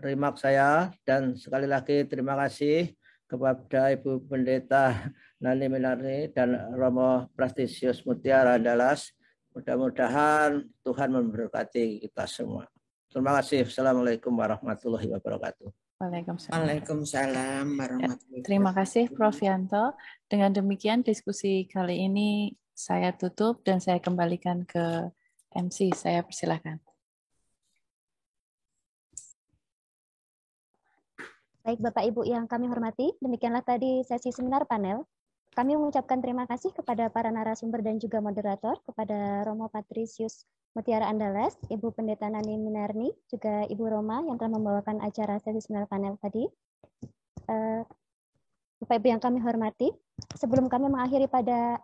remark saya, dan sekali lagi terima kasih kepada Ibu Pendeta Nani Minarni dan Romo Prastisius Mutiara Andalas. Mudah-mudahan Tuhan memberkati kita semua. Terima kasih. Assalamualaikum warahmatullahi wabarakatuh. Waalaikumsalam warahmatullahi wabarakatuh. Terima kasih Prof. Yanto. Dengan demikian diskusi kali ini saya tutup dan saya kembalikan ke MC. Saya persilahkan. Baik Bapak Ibu yang kami hormati, demikianlah tadi sesi seminar panel. Kami mengucapkan terima kasih kepada para narasumber dan juga moderator, kepada Romo Patrisius Mutiara Andalas, Ibu Pendeta Nani Minarni, juga Ibu Roma yang telah membawakan acara sesi seminar panel tadi. Bapak Ibu yang kami hormati, sebelum kami mengakhiri pada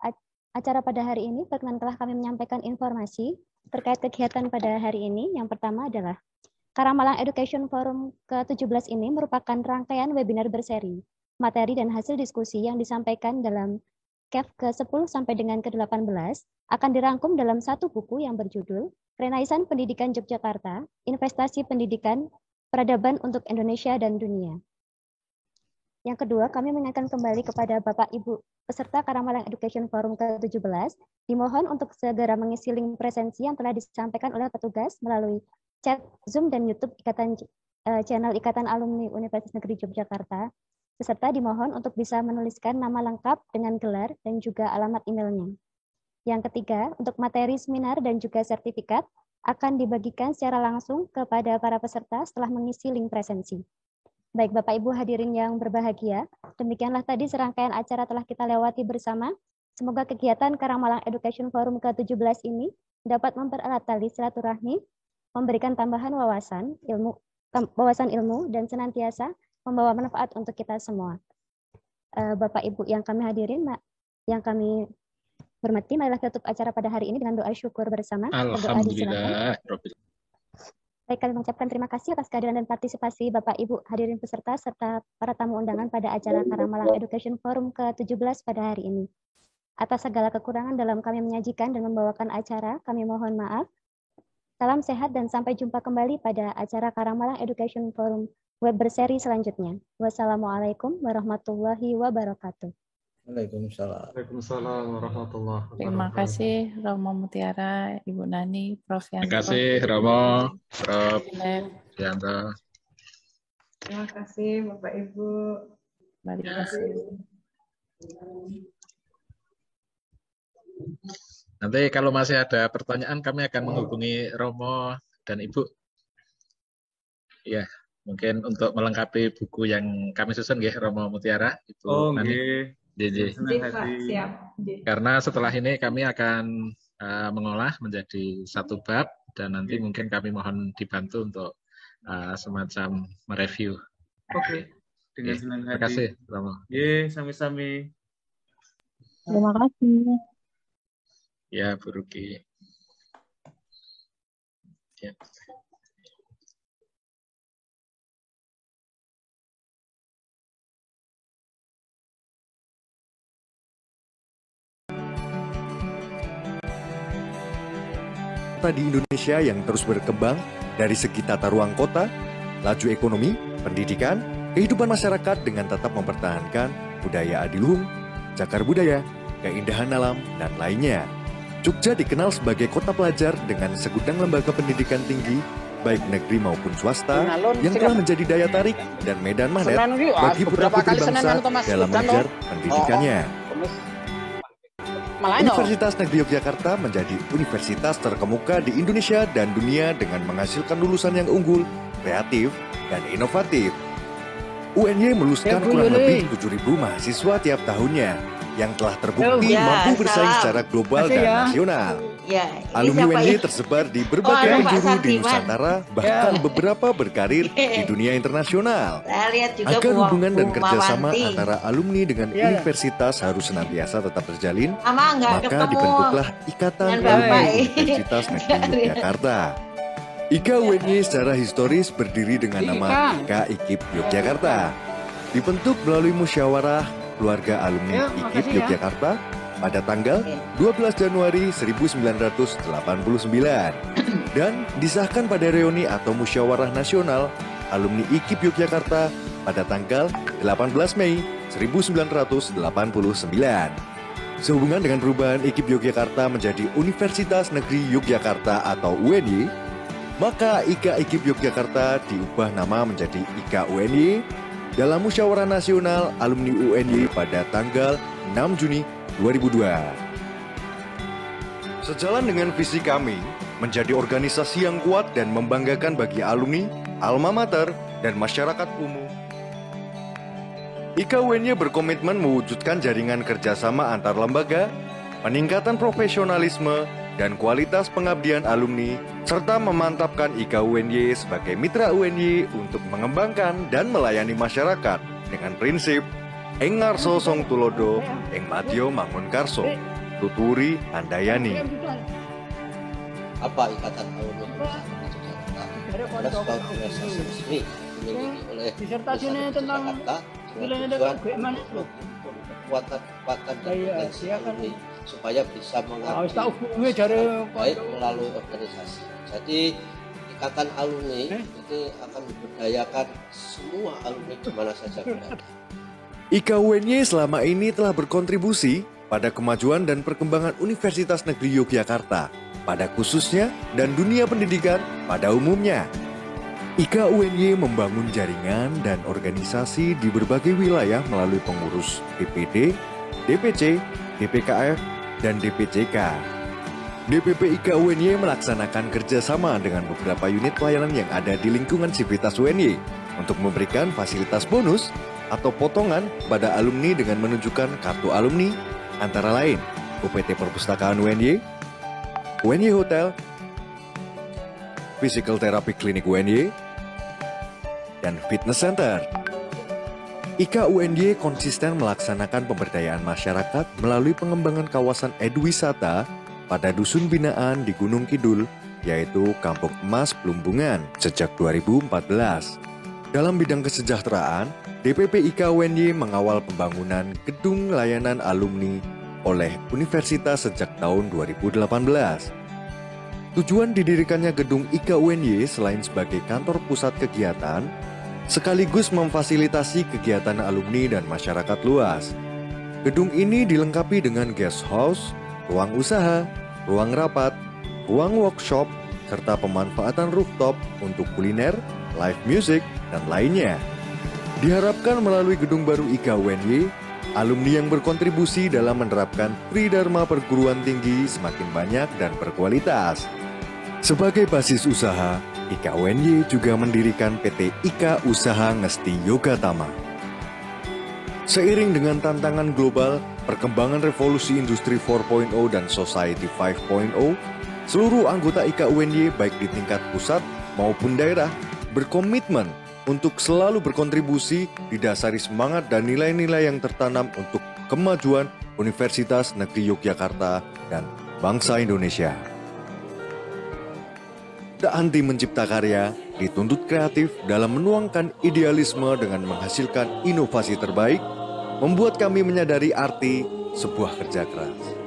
acara pada hari ini, perkenankanlah kami menyampaikan informasi terkait kegiatan pada hari ini. Yang pertama adalah Karamalang Education Forum ke-17 ini merupakan rangkaian webinar berseri, materi dan hasil diskusi yang disampaikan dalam CAF ke-10 sampai dengan ke-18 akan dirangkum dalam satu buku yang berjudul Renaisan Pendidikan Yogyakarta, Investasi Pendidikan, Peradaban untuk Indonesia dan Dunia. Yang kedua, kami mengingatkan kembali kepada Bapak Ibu peserta Karamalang Education Forum ke-17, dimohon untuk segera mengisi link presensi yang telah disampaikan oleh petugas melalui chat Zoom dan YouTube channel Ikatan Alumni Universitas Negeri Yogyakarta. Peserta dimohon untuk bisa menuliskan nama lengkap dengan gelar dan juga alamat emailnya. Yang ketiga, untuk materi seminar dan juga sertifikat akan dibagikan secara langsung kepada para peserta setelah mengisi link presensi. Baik Bapak Ibu hadirin yang berbahagia, demikianlah tadi serangkaian acara telah kita lewati bersama. Semoga kegiatan Karamalang Education Forum ke-17 ini dapat mempererat tali silaturahmi, memberikan tambahan wawasan ilmu dan senantiasa membawa manfaat untuk kita semua. Bapak Ibu yang kami hadirin, yang kami hormati, marilah tutup acara pada hari ini dengan doa syukur bersama. Alhamdulillah. Baik, kami mengucapkan terima kasih atas kehadiran dan partisipasi Bapak Ibu hadirin peserta serta para tamu undangan pada acara Karamalang Education Forum ke-17 pada hari ini. Atas segala kekurangan dalam kami menyajikan dan membawakan acara, kami mohon maaf. Salam sehat dan sampai jumpa kembali pada acara Karamalang Education Forum web berseri selanjutnya. Wassalamualaikum warahmatullahi wabarakatuh. Waalaikumsalam. Waalaikumsalam warahmatullahi wabarakatuh. Terima kasih Romo Mutiara, Ibu Nani, Prof. Yanto. Terima kasih Romo, Prof. Yanto. Terima kasih Bapak Ibu. Terima kasih. Nanti kalau masih ada pertanyaan kami akan menghubungi Romo dan Ibu. Ya, mungkin untuk melengkapi buku yang kami susun nggih Romo Mutiara, Ibu Nani. Siap. Karena setelah ini kami akan mengolah menjadi satu bab dan nanti mungkin kami mohon dibantu untuk semacam mereview. Oke. Dengan senang hati. Terima kasih, Romo. Sami-sami. Terima kasih. Ya, Bu Ruki. Ya. Di Indonesia yang terus berkembang dari segi tata ruang kota, laju ekonomi, pendidikan, kehidupan masyarakat dengan tetap mempertahankan budaya adiluhung, cagar budaya, keindahan alam, dan lainnya. Jogja dikenal sebagai kota pelajar dengan segudang lembaga pendidikan tinggi, baik negeri maupun swasta, yang telah menjadi daya tarik dan medan magnet bagi putra-putri bangsa dalam mengejar pendidikannya. Universitas Negeri Yogyakarta menjadi universitas terkemuka di Indonesia dan dunia dengan menghasilkan lulusan yang unggul, kreatif, dan inovatif. UNY meluluskan kurang lebih 7.000 mahasiswa tiap tahunnya yang telah terbukti mampu bersaing secara global dan nasional. Alumni UNY tersebar di berbagai penjuru di Nusantara, bahkan beberapa berkarir di dunia internasional. Agar hubungan dan kerjasama antara alumni dengan universitas harus senantiasa tetap terjalin, maka dibentuklah Ikatan Alumni Universitas Negeri Yogyakarta. IKA UNY secara historis berdiri dengan nama IKA IKIP Yogyakarta. Dibentuk melalui musyawarah keluarga alumni IKIP Yogyakarta pada tanggal 12 Januari 1989 dan disahkan pada reuni atau musyawarah nasional alumni IKIP Yogyakarta pada tanggal 18 Mei 1989. Sehubungan dengan perubahan IKIP Yogyakarta menjadi Universitas Negeri Yogyakarta atau UNY, maka IKA IKIP Yogyakarta diubah nama menjadi IKA UNY dalam musyawarah nasional alumni UNY pada tanggal 6 Juni 2002. Sejalan dengan visi kami menjadi organisasi yang kuat dan membanggakan bagi alumni, alma mater, dan masyarakat umum, IKA UNY berkomitmen mewujudkan jaringan kerjasama antar lembaga, peningkatan profesionalisme, dan kualitas pengabdian alumni, serta memantapkan IKA UNY sebagai mitra UNY untuk mengembangkan dan melayani masyarakat dengan prinsip Ing ngarso song tulodo, ing madya mangun karso, tuturi handayani. Apa Ikatan Alumni Universitas Yogyakarta? Adalah sebuah organisasi resmi dimiliki oleh Universitas Yogyakarta dengan tujuan kekuatan dan potensi alumni supaya bisa mengabdi baik melalui organisasi. Jadi Ikatan Alumni itu akan memberdayakan semua alumni di mana saja berada. IKA UNY selama ini telah berkontribusi pada kemajuan dan perkembangan Universitas Negeri Yogyakarta, pada khususnya dan dunia pendidikan pada umumnya. IKA UNY membangun jaringan dan organisasi di berbagai wilayah melalui pengurus DPD, DPC, DPKF, dan DPCK. DPP IKA UNY melaksanakan kerjasama dengan beberapa unit pelayanan yang ada di lingkungan Sivitas UNY untuk memberikan fasilitas bonus atau potongan pada alumni dengan menunjukkan kartu alumni, antara lain UPT Perpustakaan UNY, UNY Hotel, Physical Therapy Clinic UNY, dan Fitness Center. IKA UNY konsisten melaksanakan pemberdayaan masyarakat melalui pengembangan kawasan edwisata pada dusun binaan di Gunung Kidul, yaitu Kampung Emas Plumbungan, sejak 2014. Dalam bidang kesejahteraan, DPP IKA UNY mengawal pembangunan gedung layanan alumni oleh universitas sejak tahun 2018. Tujuan didirikannya gedung IKA UNY selain sebagai kantor pusat kegiatan, sekaligus memfasilitasi kegiatan alumni dan masyarakat luas. Gedung ini dilengkapi dengan guest house, ruang usaha, ruang rapat, ruang workshop, serta pemanfaatan rooftop untuk kuliner, live music, dan lainnya. Diharapkan melalui gedung baru IKA UNY, alumni yang berkontribusi dalam menerapkan Tridharma perguruan tinggi semakin banyak dan berkualitas. Sebagai basis usaha, IKA UNY juga mendirikan PT IKA Usaha Ngesti Yogatama. Seiring dengan tantangan global, perkembangan revolusi industri 4.0 dan society 5.0, seluruh anggota IKA UNY baik di tingkat pusat maupun daerah berkomitmen untuk selalu berkontribusi didasari semangat dan nilai-nilai yang tertanam untuk kemajuan Universitas Negeri Yogyakarta dan bangsa Indonesia. tak henti mencipta karya, dituntut kreatif dalam menuangkan idealisme dengan menghasilkan inovasi terbaik, membuat kami menyadari arti sebuah kerja keras.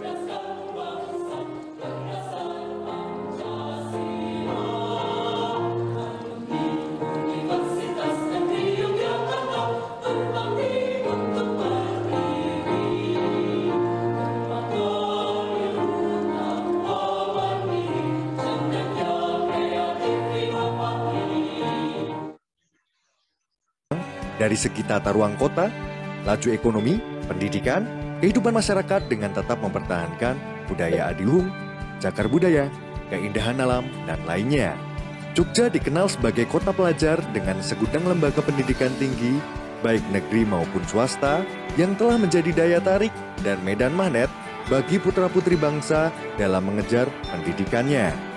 Dari segi tata ruang kota, laju ekonomi, pendidikan, kehidupan masyarakat dengan tetap mempertahankan budaya adiluhung, cagar budaya, keindahan alam, dan lainnya. Jogja dikenal sebagai kota pelajar dengan segudang lembaga pendidikan tinggi, baik negeri maupun swasta, yang telah menjadi daya tarik dan medan magnet bagi putra-putri bangsa dalam mengejar pendidikannya.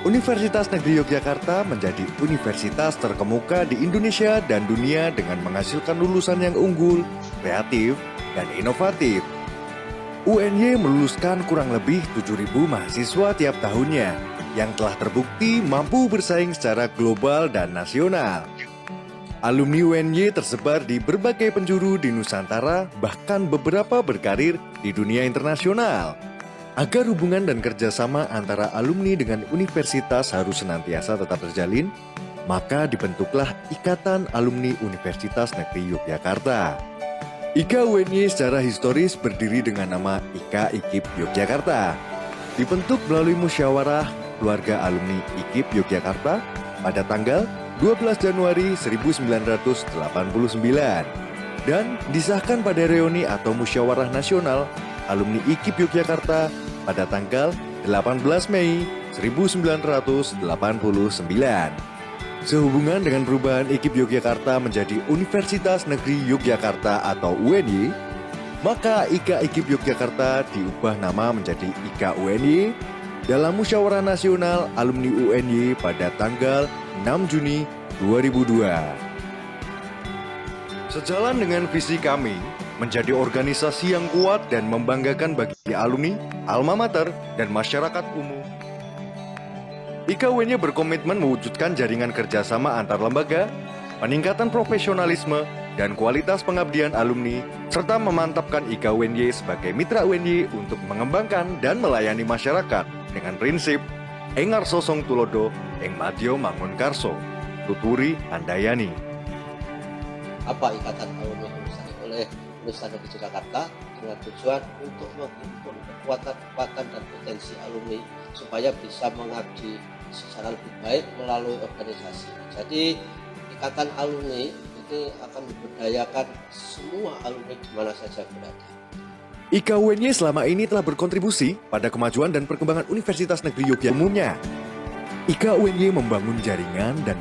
Universitas Negeri Yogyakarta menjadi universitas terkemuka di Indonesia dan dunia dengan menghasilkan lulusan yang unggul, kreatif, dan inovatif. UNY meluluskan kurang lebih 7.000 mahasiswa tiap tahunnya, yang telah terbukti mampu bersaing secara global dan nasional. Alumni UNY tersebar di berbagai penjuru di Nusantara, bahkan beberapa berkarir di dunia internasional. Agar hubungan dan kerjasama antara alumni dengan universitas harus senantiasa tetap terjalin, maka dibentuklah Ikatan Alumni Universitas Negeri Yogyakarta. IKA UNY secara historis berdiri dengan nama IKA IKIP Yogyakarta. Dibentuk melalui musyawarah keluarga alumni IKIP Yogyakarta pada tanggal 12 Januari 1989 dan disahkan pada reuni atau musyawarah nasional alumni IKIP Yogyakarta pada tanggal 18 Mei 1989. Sehubungan dengan perubahan IKIP Yogyakarta menjadi Universitas Negeri Yogyakarta atau UNY, maka IKA IKIP Yogyakarta diubah nama menjadi IKA UNY dalam Musyawarah Nasional Alumni UNY pada tanggal 6 Juni 2002. Sejalan dengan visi kami, menjadi organisasi yang kuat dan membanggakan bagi alumni, alma mater, dan masyarakat umum. IKA UNY berkomitmen mewujudkan jaringan kerjasama antar lembaga, peningkatan profesionalisme, dan kualitas pengabdian alumni, serta memantapkan IKA UNY sebagai mitra UNY untuk mengembangkan dan melayani masyarakat dengan prinsip Engar Sosong Tulodo, Eng Madyo Mangun Karso, Tuturi Handayani. Apa Ikatan Alumni oleh Universitas Negeri Yogyakarta dengan tujuan untuk menghimpun kekuatan dan potensi alumni supaya bisa mengabdi secara lebih baik melalui organisasi. Jadi Ikatan Alumni ini akan memberdayakan semua alumni di mana saja berada. IKA UNY selama ini telah berkontribusi pada kemajuan dan perkembangan Universitas Negeri Yogyakarta umumnya. IKA UNY membangun jaringan dan